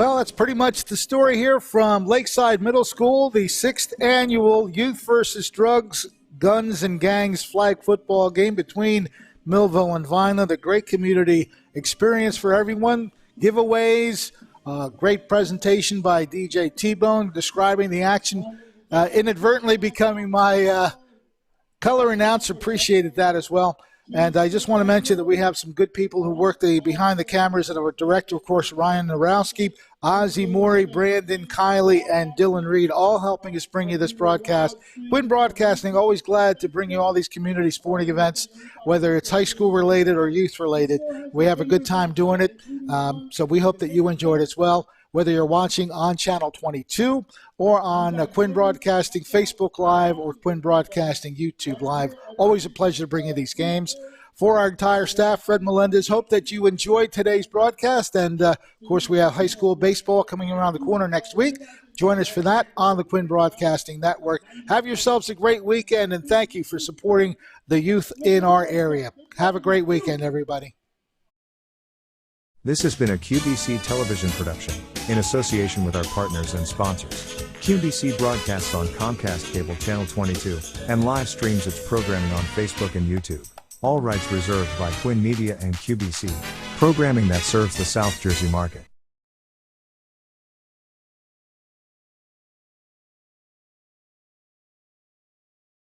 Well, that's pretty much the story here from Lakeside Middle School, the 6th annual Youth versus Drugs, Guns, and Gangs flag football game between Millville and Vineland. A great community experience for everyone. Giveaways, great presentation by DJ T-Bone describing the action, inadvertently becoming my color announcer. Appreciated that as well. And I just want to mention that we have some good people who work behind the cameras, and our director, of course, Ryan Narowski, Ozzie Morey, Brandon Kiley, and Dylan Reed, all helping us bring you this broadcast. Quinn Broadcasting, always glad to bring you all these community sporting events, whether it's high school related or youth related. We have a good time doing it, so we hope that you enjoyed it as well. Whether you're watching on Channel 22 or on Quinn Broadcasting Facebook Live or Quinn Broadcasting YouTube Live, always a pleasure to bring you these games. For our entire staff, Fred Melendez, hope that you enjoyed today's broadcast. And, of course, we have high school baseball coming around the corner next week. Join us for that on the Quinn Broadcasting Network. Have yourselves a great weekend, and thank you for supporting the youth in our area. Have a great weekend, everybody. This has been a QBC television production, in association with our partners and sponsors. QBC broadcasts on Comcast Cable Channel 22, and live streams its programming on Facebook and YouTube. All rights reserved by Quinn Media and QBC, programming that serves the South Jersey market.